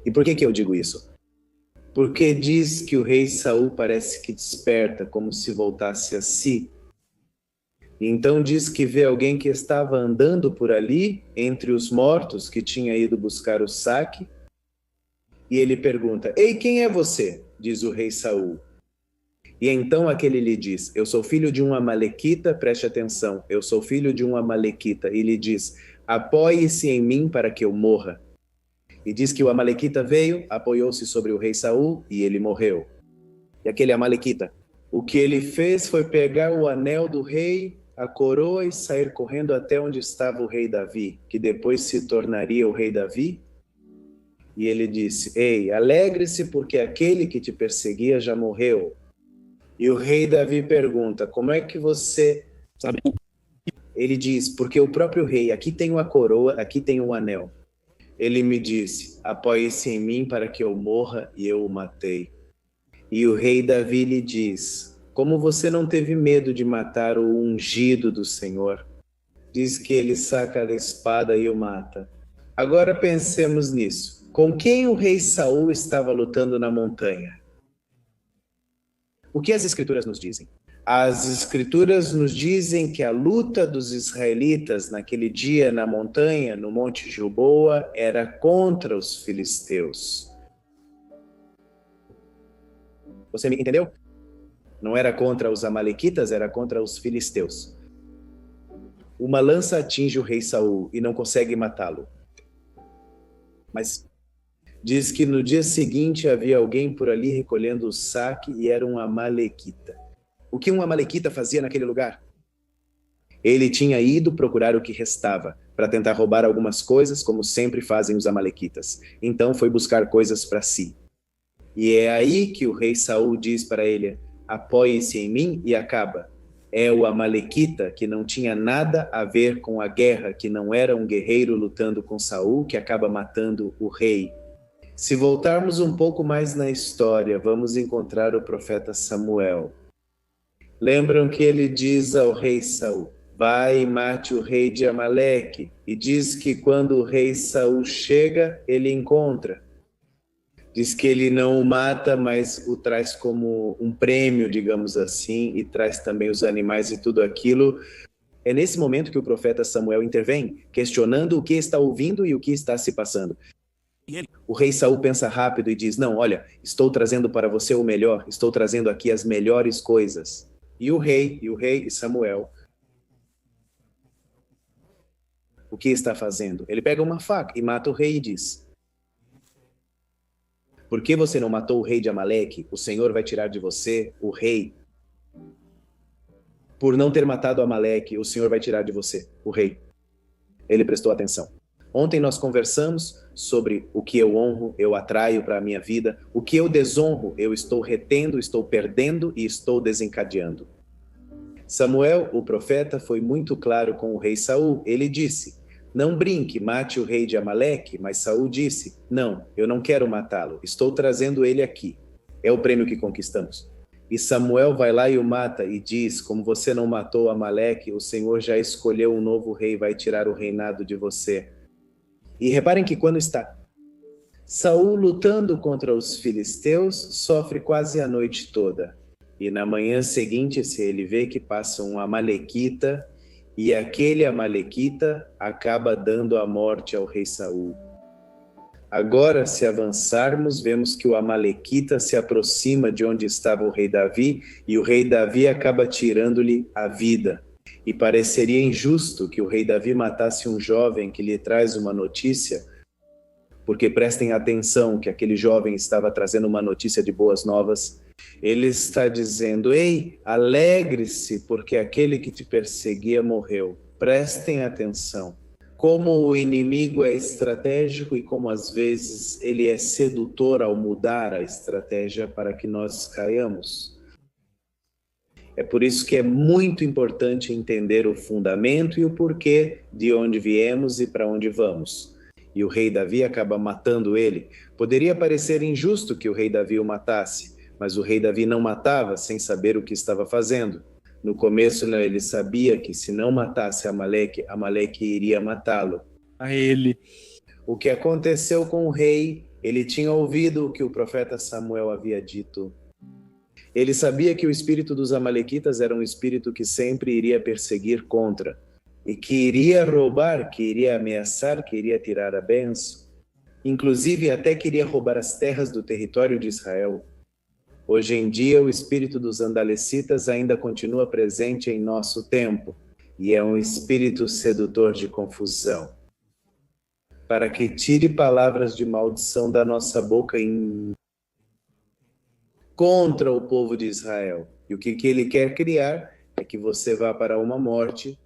E por que eu digo isso? Porque diz que o rei Saul parece que desperta, como se voltasse a si. Então diz que vê alguém que estava andando por ali, entre os mortos, que tinha ido buscar o saque, e ele pergunta, ei, quem é você? Diz o rei Saul. E então aquele lhe diz, eu sou filho de um amalequita, preste atenção, eu sou filho de um amalequita, e lhe diz, apoie-se em mim para que eu morra. E diz que o amalequita veio, apoiou-se sobre o rei Saul, e ele morreu. E aquele amalequita, o que ele fez foi pegar o anel do rei, a coroa e sair correndo até onde estava o rei Davi, que depois se tornaria o rei Davi. E ele disse, ei, alegre-se porque aquele que te perseguia já morreu. E o rei Davi pergunta, como é que você sabe? Ele diz, porque o próprio rei, aqui tem a coroa, aqui tem o anel. Ele me disse, apoie-se em mim para que eu morra, e eu o matei. E o rei Davi lhe diz, como você não teve medo de matar o ungido do Senhor? Diz que ele saca a espada e o mata. Agora pensemos nisso. Com quem o rei Saul estava lutando na montanha? O que as Escrituras nos dizem? As Escrituras nos dizem que a luta dos israelitas naquele dia na montanha, no Monte Gilboa, era contra os filisteus. Você me entendeu? Não era contra os amalequitas, era contra os filisteus. Uma lança atinge o rei Saul e não consegue matá-lo. Mas diz que no dia seguinte havia alguém por ali recolhendo o saque e era um amalequita. O que um amalequita fazia naquele lugar? Ele tinha ido procurar o que restava, para tentar roubar algumas coisas, como sempre fazem os amalequitas. Então foi buscar coisas para si. E é aí que o rei Saul diz para ele, apoie-se em mim e acaba. é o amalequita, que não tinha nada a ver com a guerra, que não era um guerreiro lutando com Saul, que acaba matando o rei. Se voltarmos um pouco mais na história, vamos encontrar o profeta Samuel. Lembram que ele diz ao rei Saul: vai e mate o rei de Amaleque. E diz que quando o rei Saul chega, ele encontra. Diz que ele não o mata, mas o traz como um prêmio, digamos assim, e traz também os animais e tudo aquilo. É nesse momento que o profeta Samuel intervém, questionando o que está ouvindo e o que está se passando. O rei Saul pensa rápido e diz: não, olha, estou trazendo para você o melhor, estou trazendo aqui as melhores coisas. E o rei e Samuel, o que está fazendo? Ele pega uma faca e mata o rei e diz: por que você não matou o rei de Amaleque? O Senhor vai tirar de você o rei. Por não ter matado Amaleque, o Senhor vai tirar de você o rei. Ele prestou atenção. Ontem nós conversamos sobre o que eu honro, eu atraio para a minha vida. O que eu desonro, eu estou retendo, estou perdendo e estou desencadeando. Samuel, o profeta, foi muito claro com o rei Saul. Ele disse: não brinque, mate o rei de Amaleque. Mas Saul disse: não, eu não quero matá-lo, estou trazendo ele aqui. É o prêmio que conquistamos. E Samuel vai lá e o mata e diz: como você não matou Amaleque, o Senhor já escolheu um novo rei, vai tirar o reinado de você. E reparem que quando está Saul lutando contra os filisteus, sofre quase a noite toda. E na manhã seguinte, se ele vê que passa um amalequita, e aquele amalequita acaba dando a morte ao rei Saul. Agora, se avançarmos, vemos que o amalequita se aproxima de onde estava o rei Davi, e o rei Davi acaba tirando-lhe a vida. E pareceria injusto que o rei Davi matasse um jovem que lhe traz uma notícia, porque prestem atenção que aquele jovem estava trazendo uma notícia de boas novas. Ele está dizendo: ei, alegre-se, porque aquele que te perseguia morreu. Prestem atenção. Como o inimigo é estratégico e como às vezes ele é sedutor ao mudar a estratégia para que nós caiamos. É por isso que é muito importante entender o fundamento e o porquê de onde viemos e para onde vamos. E o rei Davi acaba matando ele. Poderia parecer injusto que o rei Davi o matasse, mas o rei Davi não matava sem saber o que estava fazendo. No começo, ele sabia que se não matasse Amaleque, Amaleque iria matá-lo. A ele. O que aconteceu com o rei, ele tinha ouvido o que o profeta Samuel havia dito. Ele sabia que o espírito dos amalequitas era um espírito que sempre iria perseguir contra, e que iria roubar, que iria ameaçar, que iria tirar a bênção. Inclusive, até queria roubar as terras do território de Israel. Hoje em dia, o espírito dos andalecitas ainda continua presente em nosso tempo, e é um espírito sedutor de confusão, para que tire palavras de maldição da nossa boca contra o povo de Israel. E o que ele quer criar é que você vá para uma morte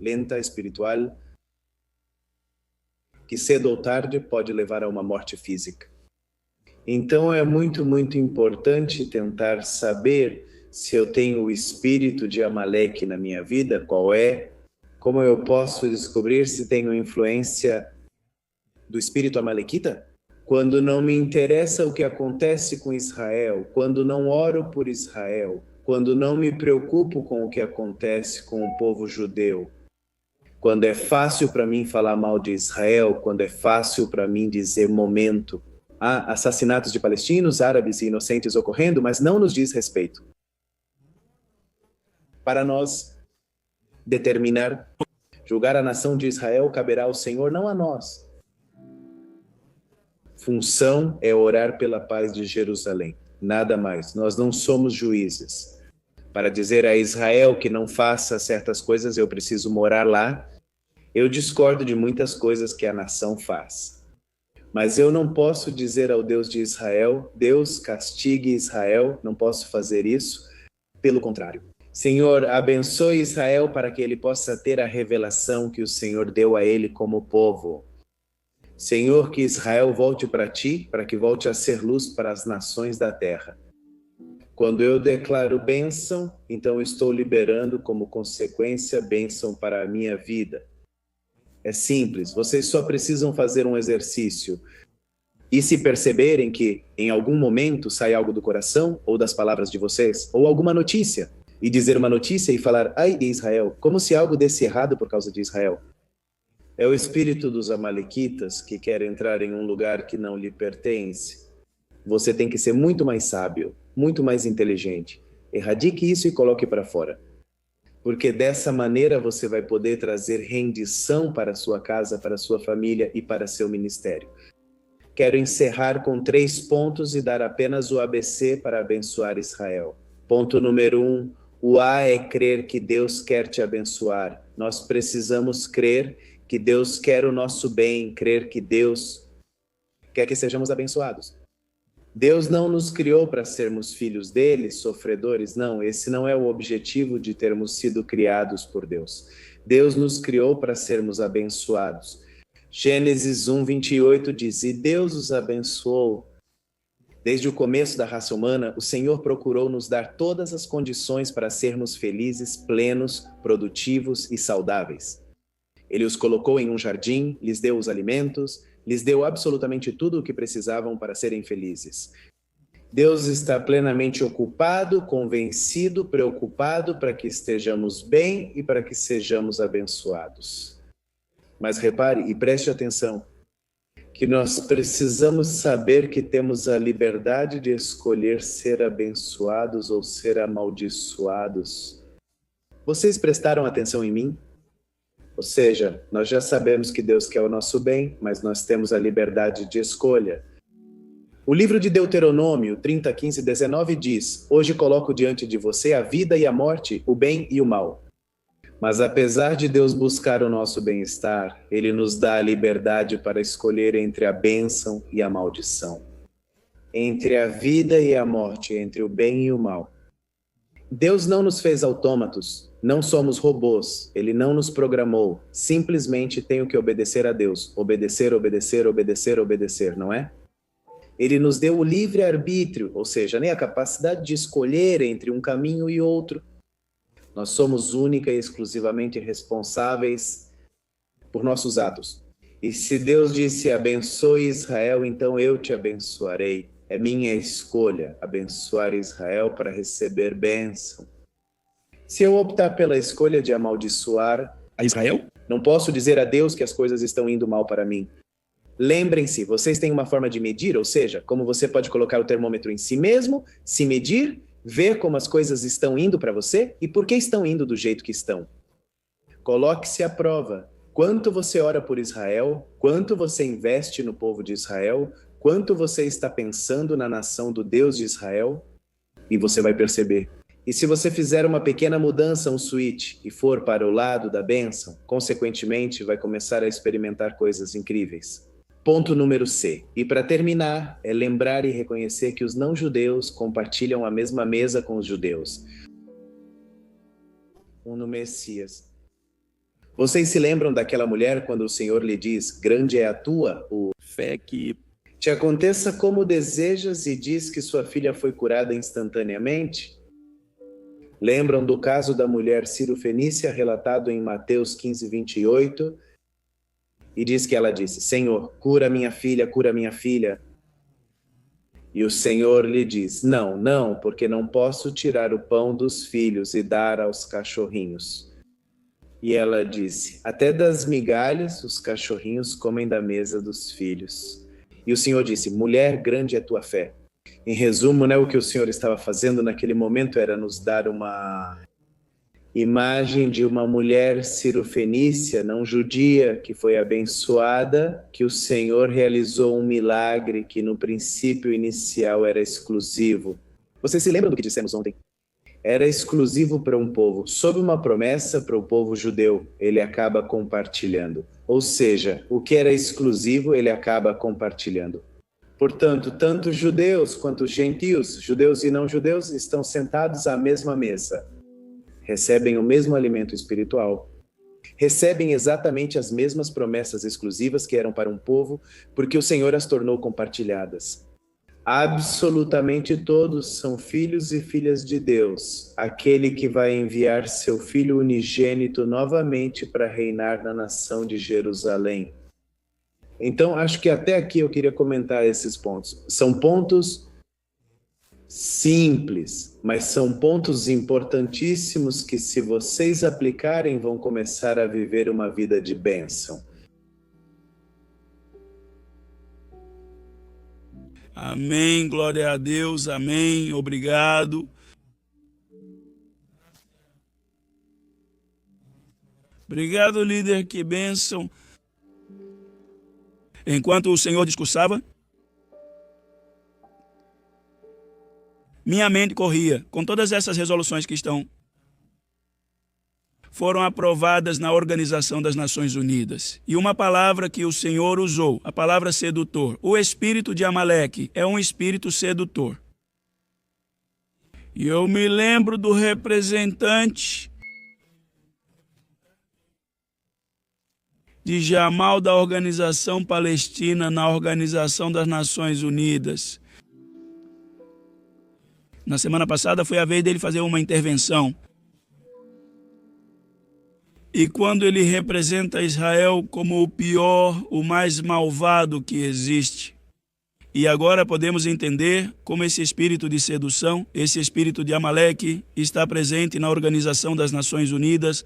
lenta, espiritual, que cedo ou tarde pode levar a uma morte física. Então é muito, muito importante tentar saber se eu tenho o espírito de Amaleque na minha vida, qual é, como eu posso descobrir se tenho influência do espírito amalequita? Quando não me interessa o que acontece com Israel, quando não oro por Israel, quando não me preocupo com o que acontece com o povo judeu, quando é fácil para mim falar mal de Israel, quando é fácil para mim dizer momento, há assassinatos de palestinos, árabes e inocentes ocorrendo, mas não nos diz respeito. Para nós determinar, julgar a nação de Israel caberá ao Senhor, não a nós. Função é orar pela paz de Jerusalém, nada mais. Nós não somos juízes. Para dizer a Israel que não faça certas coisas, eu preciso morar lá. Eu discordo de muitas coisas que a nação faz. Mas eu não posso dizer ao Deus de Israel: Deus, castigue Israel, não posso fazer isso. Pelo contrário. Senhor, abençoe Israel para que ele possa ter a revelação que o Senhor deu a ele como povo. Senhor, que Israel volte para ti, para que volte a ser luz para as nações da terra. Quando eu declaro bênção, então eu estou liberando como consequência bênção para a minha vida. É simples, vocês só precisam fazer um exercício e se perceberem que em algum momento sai algo do coração ou das palavras de vocês, ou alguma notícia, e dizer uma notícia e falar, ai de Israel, como se algo desse errado por causa de Israel. É o espírito dos amalequitas que quer entrar em um lugar que não lhe pertence. Você tem que ser muito mais sábio, muito mais inteligente. Erradique isso e coloque para fora. Porque dessa maneira você vai poder trazer rendição para a sua casa, para a sua família e para seu ministério. Quero encerrar com 3 pontos e dar apenas o ABC para abençoar Israel. Ponto número 1, o A é crer que Deus quer te abençoar. Nós precisamos crer que Deus quer o nosso bem, crer que Deus quer que sejamos abençoados. Deus não nos criou para sermos filhos dele, sofredores, não. Esse não é o objetivo de termos sido criados por Deus. Deus nos criou para sermos abençoados. Gênesis 1:28 diz, e Deus os abençoou. Desde o começo da raça humana, o Senhor procurou nos dar todas as condições para sermos felizes, plenos, produtivos e saudáveis. Ele os colocou em um jardim, lhes deu os alimentos, lhes deu absolutamente tudo o que precisavam para serem felizes. Deus está plenamente ocupado, convencido, preocupado para que estejamos bem e para que sejamos abençoados. Mas repare e preste atenção, que nós precisamos saber que temos a liberdade de escolher ser abençoados ou ser amaldiçoados. Vocês prestaram atenção em mim? Ou seja, nós já sabemos que Deus quer o nosso bem, mas nós temos a liberdade de escolha. O livro de Deuteronômio 30, 15 e 19 diz, hoje coloco diante de você a vida e a morte, o bem e o mal. Mas apesar de Deus buscar o nosso bem-estar, Ele nos dá a liberdade para escolher entre a bênção e a maldição. Entre a vida e a morte, entre o bem e o mal. Deus não nos fez autômatos, não somos robôs, Ele não nos programou, simplesmente tenho que obedecer a Deus, obedecer, obedecer, obedecer, obedecer, não é? Ele nos deu o livre-arbítrio, ou seja, nem a capacidade de escolher entre um caminho e outro. Nós somos única e exclusivamente responsáveis por nossos atos. E se Deus disse, abençoe Israel, então eu te abençoarei. É minha escolha abençoar Israel para receber bênção. Se eu optar pela escolha de amaldiçoar A Israel? não posso dizer a Deus que as coisas estão indo mal para mim. Lembrem-se, vocês têm uma forma de medir, ou seja, como você pode colocar o termômetro em si mesmo, se medir, ver como as coisas estão indo para você e por que estão indo do jeito que estão. Coloque-se à prova. Quanto você ora por Israel, quanto você investe no povo de Israel, quanto você está pensando na nação do Deus de Israel, e você vai perceber. E se você fizer uma pequena mudança, um switch, e for para o lado da bênção, consequentemente vai começar a experimentar coisas incríveis. Ponto número C. E para terminar, é lembrar e reconhecer que os não-judeus compartilham a mesma mesa com os judeus. No Messias. Vocês se lembram daquela mulher quando o Senhor lhe diz, grande é a tua, Fé que te aconteça como desejas e diz que sua filha foi curada instantaneamente? Lembram do caso da mulher Ciro-Fenícia relatado em Mateus 15, 28? E diz que ela disse, Senhor, cura minha filha, cura minha filha. E o Senhor lhe diz, não, porque não posso tirar o pão dos filhos e dar aos cachorrinhos. E ela disse, até das migalhas os cachorrinhos comem da mesa dos filhos. E o Senhor disse, mulher, grande é tua fé. Em resumo, o que o Senhor estava fazendo naquele momento era nos dar uma imagem de uma mulher Ciro-Fenícia, não judia, que foi abençoada, que o Senhor realizou um milagre que no princípio inicial era exclusivo. Vocês se lembram do que dissemos ontem? Era exclusivo para um povo. Sob uma promessa para o povo judeu, ele acaba compartilhando. Ou seja, o que era exclusivo, ele acaba compartilhando. Portanto, tanto judeus quanto gentios, judeus e não judeus, estão sentados à mesma mesa. Recebem o mesmo alimento espiritual. Recebem exatamente as mesmas promessas exclusivas que eram para um povo, porque o Senhor as tornou compartilhadas. Absolutamente todos são filhos e filhas de Deus, aquele que vai enviar seu Filho unigênito novamente para reinar na nação de Jerusalém. Então, acho que até aqui eu queria comentar esses pontos. São pontos simples, mas são pontos importantíssimos que, se vocês aplicarem, vão começar a viver uma vida de bênção. Amém, glória a Deus, amém, obrigado. Obrigado, líder, que bênção. Enquanto o Senhor discursava, minha mente corria com todas essas resoluções que foram aprovadas na Organização das Nações Unidas. E uma palavra que o Senhor usou, a palavra sedutor. O espírito de Amaleque é um espírito sedutor. E eu me lembro do representante de Jamal da Organização Palestina na Organização das Nações Unidas. Na semana passada foi a vez dele fazer uma intervenção. E quando ele representa Israel como o pior, o mais malvado que existe. E agora podemos entender como esse espírito de sedução, esse espírito de Amaleque, está presente na Organização das Nações Unidas.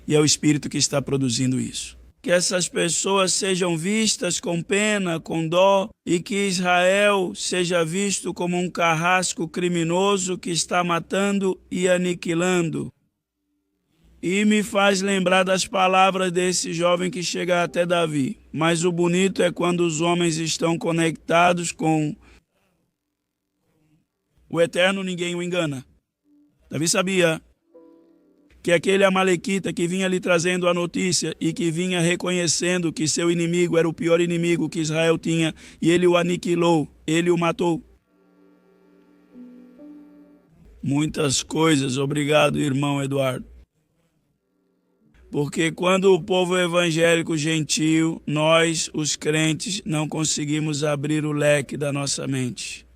E é o espírito que está produzindo isso. Que essas pessoas sejam vistas com pena, com dó, e que Israel seja visto como um carrasco criminoso que está matando e aniquilando. E me faz lembrar das palavras desse jovem que chega até Davi. Mas o bonito é quando os homens estão conectados com o Eterno, ninguém o engana. Davi sabia que aquele amalequita que vinha lhe trazendo a notícia e que vinha reconhecendo que seu inimigo era o pior inimigo que Israel tinha, e ele o aniquilou, ele o matou. Muitas coisas, obrigado, irmão Eduardo. Porque quando o povo evangélico gentil, nós, os crentes, não conseguimos abrir o leque da nossa mente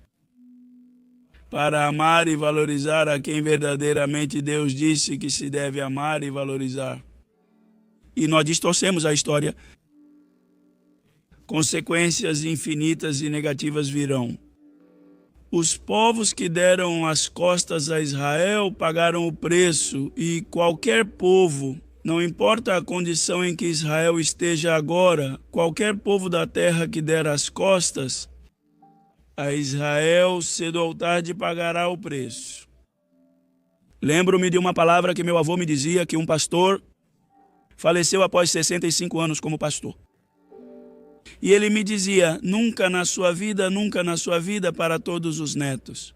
para amar e valorizar a quem verdadeiramente Deus disse que se deve amar e valorizar. E nós distorcemos a história. Consequências infinitas e negativas virão. Os povos que deram as costas a Israel pagaram o preço, e qualquer povo, não importa a condição em que Israel esteja agora, qualquer povo da terra que der as costas a Israel, cedo ou tarde pagará o preço. Lembro-me de uma palavra que meu avô me dizia, que um pastor faleceu após 65 anos como pastor. E ele me dizia, nunca na sua vida para todos os netos.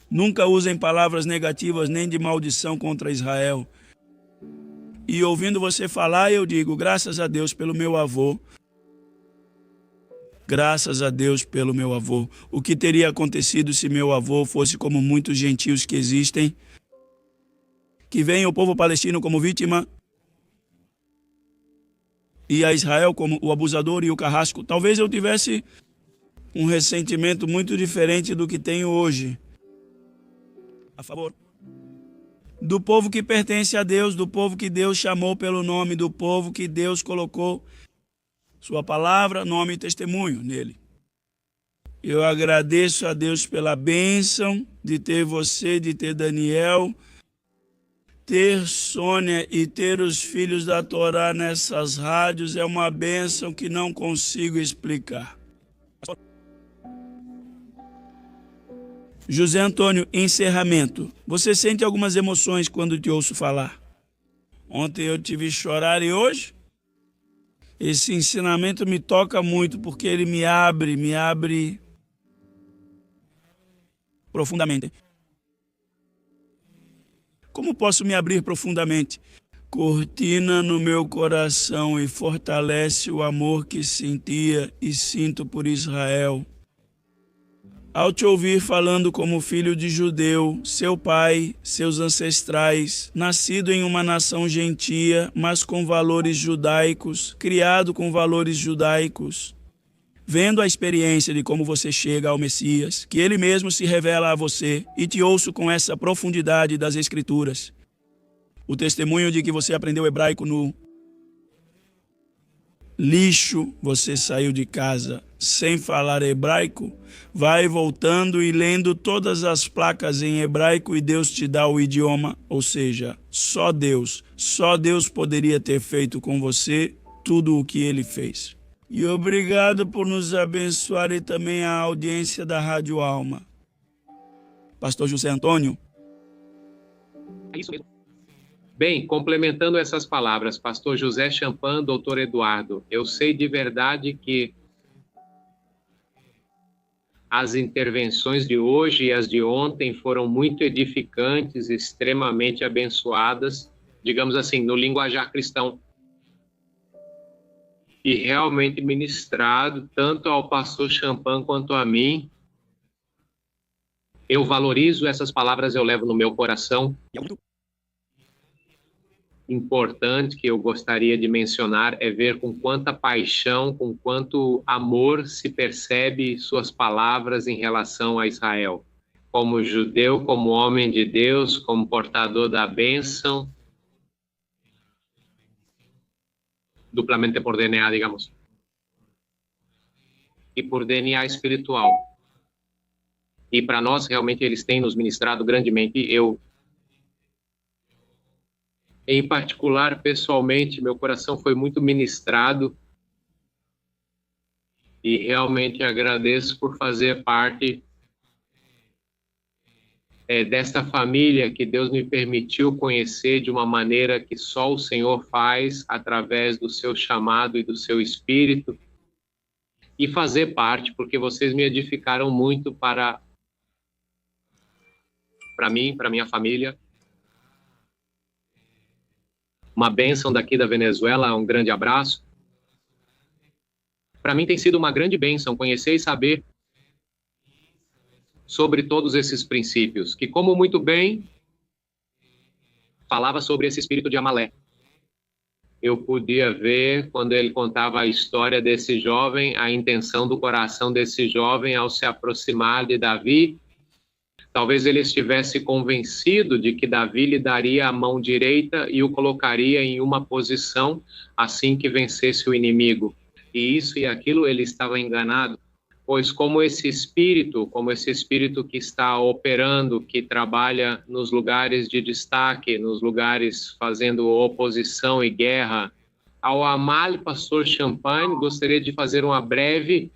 Nunca usem palavras negativas nem de maldição contra Israel. E ouvindo você falar, eu digo, graças a Deus pelo meu avô. Graças a Deus pelo meu avô. O que teria acontecido se meu avô fosse como muitos gentios que existem, que veem o povo palestino como vítima e a Israel como o abusador e o carrasco? Talvez eu tivesse um ressentimento muito diferente do que tenho hoje a favor do povo que pertence a Deus, do povo que Deus chamou pelo nome, do povo que Deus colocou sua palavra, nome e testemunho nele. Eu agradeço a Deus pela bênção de ter você, de ter Daniel, ter Sônia e ter os filhos da Torá nessas rádios. É uma bênção que não consigo explicar. José Antônio, encerramento. Você sente algumas emoções quando te ouço falar? Ontem eu tive que chorar e hoje? Esse ensinamento me toca muito porque ele me abre profundamente. Como posso me abrir profundamente? Cortina no meu coração e fortalece o amor que sentia e sinto por Israel. Ao te ouvir falando como filho de judeu, seu pai, seus ancestrais, nascido em uma nação gentia, mas com valores judaicos, criado com valores judaicos, vendo a experiência de como você chega ao Messias, que ele mesmo se revela a você, e te ouço com essa profundidade das Escrituras. O testemunho de que você aprendeu hebraico no lixo, você saiu de casa sem falar hebraico, vai voltando e lendo todas as placas em hebraico e Deus te dá o idioma, ou seja, só Deus poderia ter feito com você tudo o que ele fez. E obrigado por nos abençoar e também a audiência da Rádio Alma. Pastor José Antônio. É isso mesmo. Bem, complementando essas palavras, pastor José Champagne, doutor Eduardo, eu sei de verdade que as intervenções de hoje e as de ontem foram muito edificantes, extremamente abençoadas, digamos assim, no linguajar cristão. E realmente ministrado tanto ao pastor Champagne quanto a mim. Eu valorizo essas palavras, eu levo no meu coração. Importante que eu gostaria de mencionar é ver com quanta paixão, com quanto amor se percebe suas palavras em relação a Israel. Como judeu, como homem de Deus, como portador da bênção, duplamente por DNA, digamos, e por DNA espiritual. E para nós, realmente, eles têm nos ministrado grandemente. Eu, em particular, pessoalmente, meu coração foi muito ministrado e realmente agradeço por fazer parte desta família que Deus me permitiu conhecer de uma maneira que só o Senhor faz através do seu chamado e do seu espírito, e fazer parte, porque vocês me edificaram muito para mim, para minha família. Uma bênção daqui da Venezuela, um grande abraço. Para mim tem sido uma grande bênção conhecer e saber sobre todos esses princípios, que, como muito bem falava sobre esse espírito de Amalé. Eu podia ver, quando ele contava a história desse jovem, a intenção do coração desse jovem ao se aproximar de Davi. Talvez ele estivesse convencido de que Davi lhe daria a mão direita e o colocaria em uma posição assim que vencesse o inimigo. E isso e aquilo ele estava enganado. Pois como esse espírito que está operando, que trabalha nos lugares de destaque, nos lugares fazendo oposição e guerra, ao amado pastor Champagne, gostaria de fazer uma breve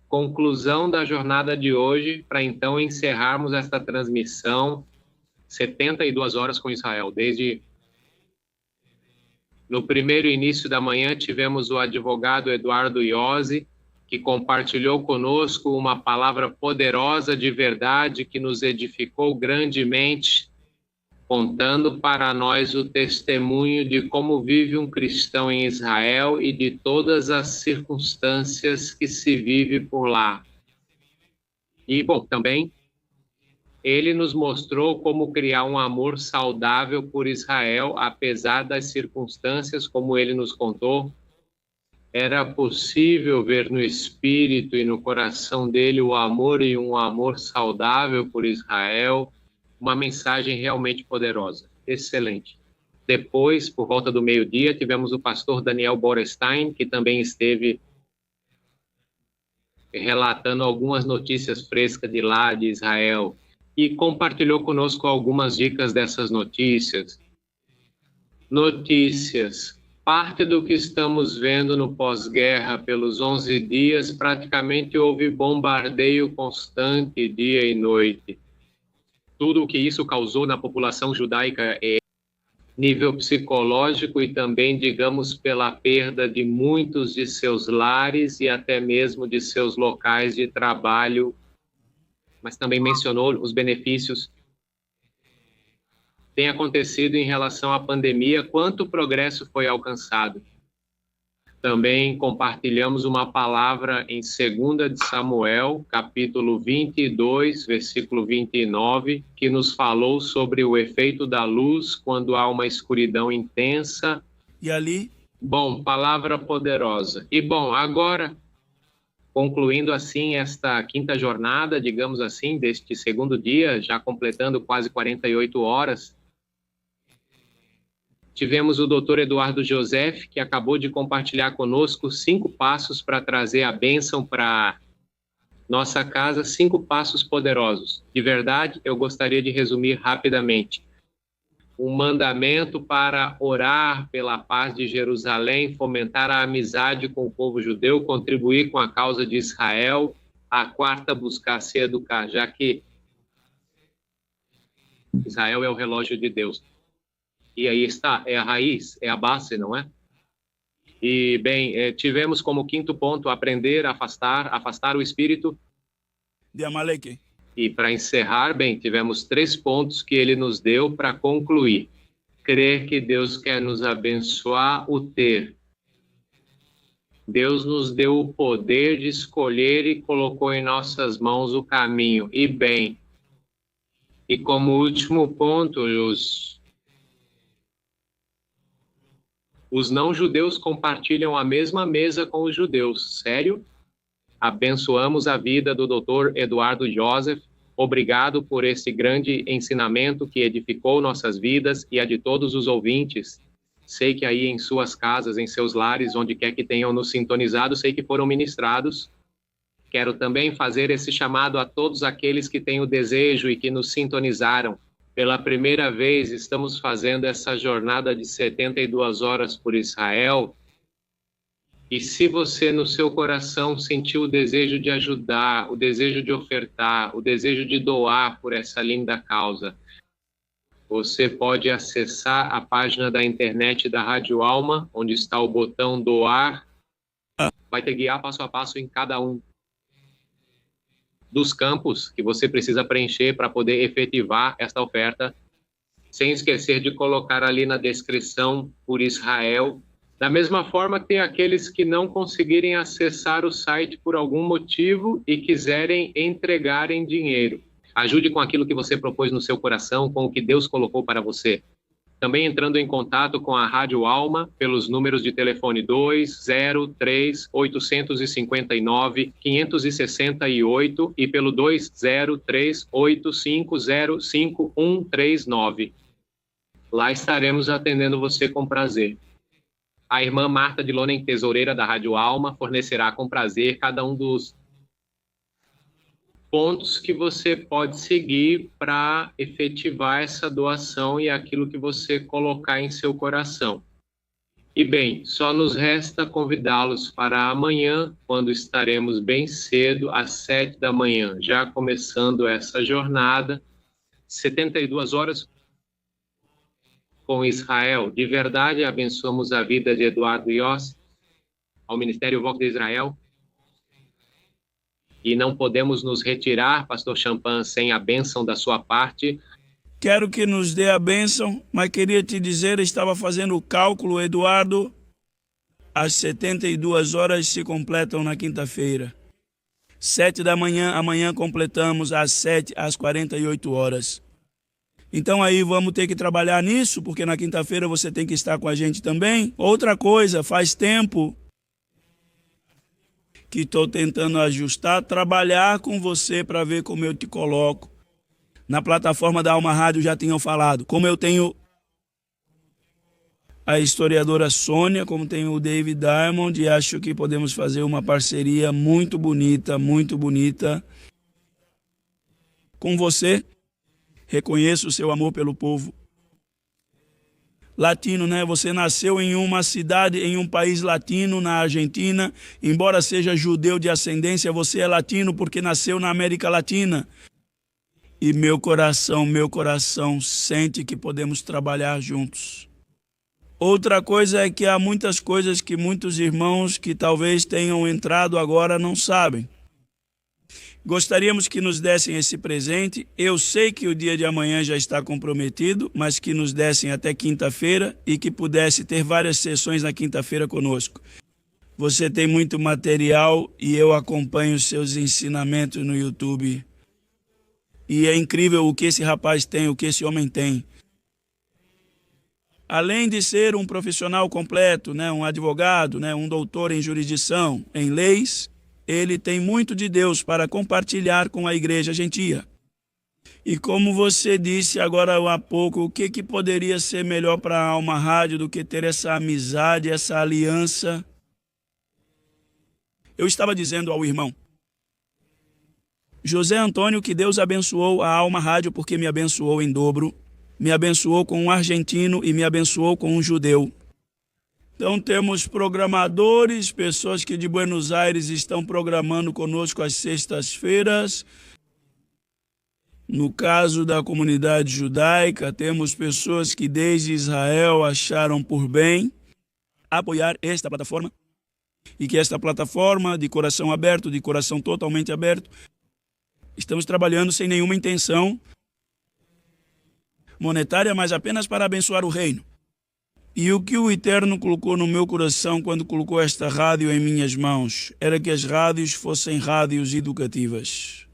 conclusão da jornada de hoje, para então encerrarmos esta transmissão 72 horas com Israel. Desde no primeiro início da manhã tivemos o advogado Eduardo Iose, que compartilhou conosco uma palavra poderosa de verdade que nos edificou grandemente, contando para nós o testemunho de como vive um cristão em Israel e de todas as circunstâncias que se vive por lá. E, bom, também ele nos mostrou como criar um amor saudável por Israel, apesar das circunstâncias, como ele nos contou. Era possível ver no espírito e no coração dele o amor e um amor saudável por Israel, uma mensagem realmente poderosa, excelente. Depois, por volta do meio-dia, tivemos o pastor Daniel Borestein, que também esteve relatando algumas notícias frescas de lá, de Israel, e compartilhou conosco algumas dicas dessas notícias. Parte do que estamos vendo no pós-guerra, pelos 11 dias, praticamente houve bombardeio constante, dia e noite. Tudo o que isso causou na população judaica é nível psicológico e também, digamos, pela perda de muitos de seus lares e até mesmo de seus locais de trabalho, mas também mencionou os benefícios tem acontecido em relação à pandemia, quanto progresso foi alcançado. Também compartilhamos uma palavra em 2 de Samuel, capítulo 22, versículo 29, que nos falou sobre o efeito da luz quando há uma escuridão intensa. E ali Bom, palavra poderosa. E bom, agora, concluindo assim esta quinta jornada, digamos assim, deste segundo dia, já completando quase 48 horas, tivemos o Dr. Eduardo Joseph, que acabou de compartilhar conosco 5 passos para trazer a bênção para nossa casa, 5 passos poderosos. De verdade, eu gostaria de resumir rapidamente. Um mandamento para orar pela paz de Jerusalém, fomentar a amizade com o povo judeu, contribuir com a causa de Israel. A 4ª, buscar se educar, já que Israel é o relógio de Deus. E aí está, é a raiz, é a base, não é? E, bem, tivemos como 5º ponto aprender a afastar o espírito de Amaleque. E para encerrar, bem, tivemos 3 pontos que ele nos deu para concluir. Crer que Deus quer nos abençoar, o ter. Deus nos deu o poder de escolher e colocou em nossas mãos o caminho. E bem, e como último ponto, os não-judeus compartilham a mesma mesa com os judeus. Sério? Abençoamos a vida do Dr. Eduardo Joseph. Obrigado por esse grande ensinamento que edificou nossas vidas e a de todos os ouvintes. Sei que aí em suas casas, em seus lares, onde quer que tenham nos sintonizado, sei que foram ministrados. Quero também fazer esse chamado a todos aqueles que têm o desejo e que nos sintonizaram. Pela primeira vez, estamos fazendo essa jornada de 72 horas por Israel. E se você, no seu coração, sentiu o desejo de ajudar, o desejo de ofertar, o desejo de doar por essa linda causa, você pode acessar a página da internet da Rádio Alma, onde está o botão doar. Vai te guiar passo a passo em cada um dos campos que você precisa preencher para poder efetivar esta oferta, sem esquecer de colocar ali na descrição por Israel. Da mesma forma, tem aqueles que não conseguirem acessar o site por algum motivo e quiserem entregar em dinheiro. Ajude com aquilo que você propôs no seu coração, com o que Deus colocou para você. Também entrando em contato com a Rádio Alma pelos números de telefone 203-859-568 e pelo 203-850-5139. Lá estaremos atendendo você com prazer. A irmã Marta de Lonen, tesoureira da Rádio Alma, fornecerá com prazer cada um dos pontos que você pode seguir para efetivar essa doação e aquilo que você colocar em seu coração. E bem, só nos resta convidá-los para amanhã, quando estaremos bem cedo, às 7 da manhã, já começando essa jornada, 72 horas com Israel. De verdade, abençoamos a vida de Eduardo Yossi, ao Ministério Vox de Israel. E não podemos nos retirar, pastor Champagne, sem a bênção da sua parte. Quero que nos dê a bênção, mas queria te dizer, estava fazendo o cálculo, Eduardo, as 72 horas se completam na quinta-feira. 7 da manhã, amanhã completamos às 7, às 48 horas. Então aí vamos ter que trabalhar nisso, porque na quinta-feira você tem que estar com a gente também. Outra coisa, faz tempo que estou tentando ajustar, trabalhar com você para ver como eu te coloco. Na plataforma da Alma Rádio já tinham falado, como eu tenho a historiadora Sônia, como tenho o David Diamond, e acho que podemos fazer uma parceria muito bonita com você. Reconheço o seu amor pelo povo latino, né? Você nasceu em uma cidade, em um país latino, na Argentina. Embora seja judeu de ascendência, você é latino porque nasceu na América Latina. E meu coração sente que podemos trabalhar juntos. Outra coisa é que há muitas coisas que muitos irmãos que talvez tenham entrado agora não sabem. Gostaríamos que nos dessem esse presente. Eu sei que o dia de amanhã já está comprometido, mas que nos dessem até quinta-feira e que pudesse ter várias sessões na quinta-feira conosco. Você tem muito material e eu acompanho seus ensinamentos no YouTube. E é incrível o que esse rapaz tem, o que esse homem tem. além de ser um profissional completo, um advogado, um doutor em jurisdição, em leis, ele tem muito de Deus para compartilhar com a igreja gentia. E como você disse agora há pouco, o que poderia ser melhor para a Alma Rádio do que ter essa amizade, essa aliança? Eu estava dizendo ao irmão, José Antônio, que Deus abençoou a Alma Rádio porque me abençoou em dobro, me abençoou com um argentino e me abençoou com um judeu. Então temos programadores, pessoas que de Buenos Aires estão programando conosco às sextas-feiras. No caso da comunidade judaica, temos pessoas que desde Israel acharam por bem apoiar esta plataforma e que esta plataforma, de coração aberto, de coração totalmente aberto, estamos trabalhando sem nenhuma intenção monetária, mas apenas para abençoar o reino. E o que o Eterno colocou no meu coração quando colocou esta rádio em minhas mãos era que as rádios fossem rádios educativas,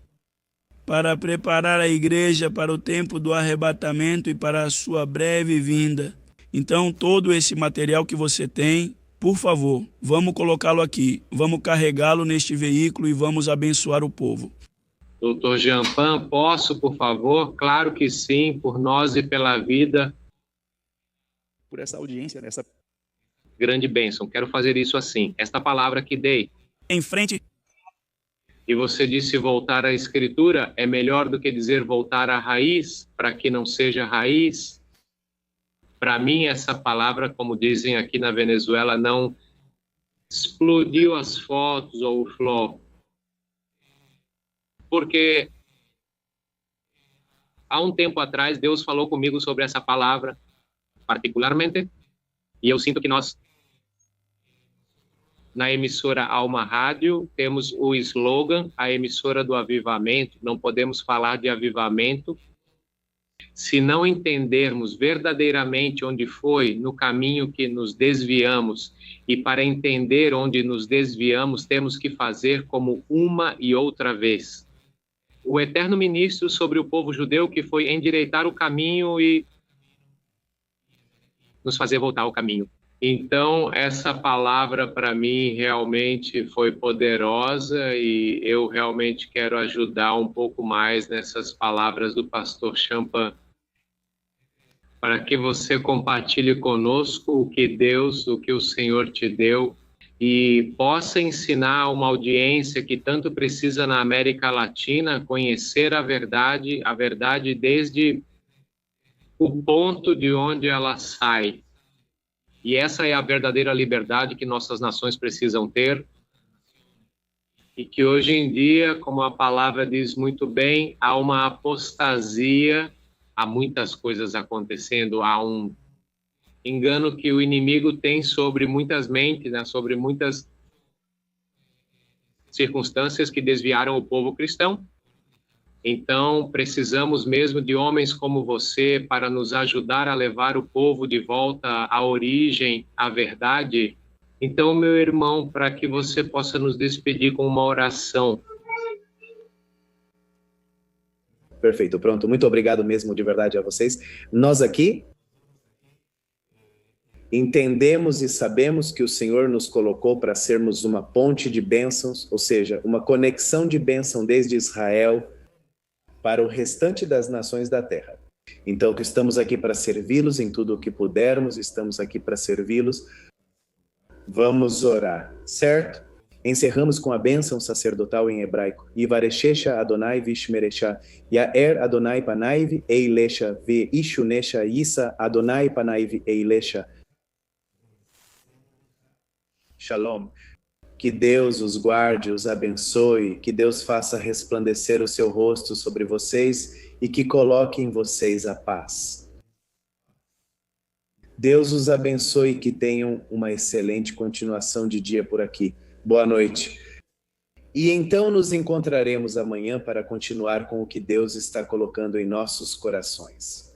para preparar a igreja para o tempo do arrebatamento e para a sua breve vinda. Então, todo esse material que você tem, por favor, vamos colocá-lo aqui, vamos carregá-lo neste veículo e vamos abençoar o povo. Doutor Jean-Pan, posso, por favor? Claro que sim, por nós e pela vida. Por essa audiência, nessa grande bênção. Quero fazer isso assim. Esta palavra que dei. Em frente. E você disse voltar à Escritura é melhor do que dizer voltar à raiz, para que não seja raiz. Para mim, essa palavra, como dizem aqui na Venezuela, não explodiu as fotos ou o flop. Porque há um tempo atrás, Deus falou comigo sobre essa palavra, particularmente, e eu sinto que nós, na emissora Alma Rádio, temos o slogan, a emissora do avivamento. Não podemos falar de avivamento se não entendermos verdadeiramente onde foi no caminho que nos desviamos. E para entender onde nos desviamos, temos que fazer como uma e outra vez. O eterno ministro sobre o povo judeu, que foi endireitar o caminho e nos fazer voltar ao caminho. Então, essa palavra para mim realmente foi poderosa e eu realmente quero ajudar um pouco mais nessas palavras do pastor Champan, para que você compartilhe conosco o que o Senhor te deu e possa ensinar uma audiência que tanto precisa na América Latina conhecer a verdade desde o ponto de onde ela sai. E essa é a verdadeira liberdade que nossas nações precisam ter. E que hoje em dia, como a palavra diz muito bem, há uma apostasia, há muitas coisas acontecendo, há um engano que o inimigo tem sobre muitas mentes, sobre muitas circunstâncias que desviaram o povo cristão. Então, precisamos mesmo de homens como você para nos ajudar a levar o povo de volta à origem, à verdade. Então, meu irmão, para que você possa nos despedir com uma oração. Perfeito, pronto. Muito obrigado mesmo de verdade a vocês. Nós aqui entendemos e sabemos que o Senhor nos colocou para sermos uma ponte de bênçãos, ou seja, uma conexão de bênção desde Israel para o restante das nações da terra. Então, que estamos aqui para servi-los em tudo o que pudermos, estamos aqui para servi-los. Vamos orar, certo? Encerramos com a bênção sacerdotal em hebraico. Yivareshecha Adonai vishmeresha, Yaer Adonai panaiv eilesha, ve ishunesha Isa Adonai panaiv eilesha. Shalom. Que Deus os guarde, os abençoe, que Deus faça resplandecer o seu rosto sobre vocês e que coloque em vocês a paz. Deus os abençoe e que tenham uma excelente continuação de dia por aqui. Boa noite. E então nos encontraremos amanhã para continuar com o que Deus está colocando em nossos corações.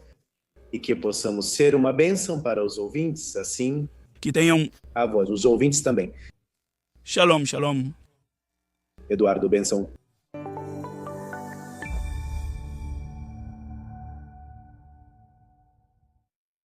E que possamos ser uma bênção para os ouvintes, assim Que tenham a voz, os ouvintes também. Shalom, shalom. Eduardo, bênção.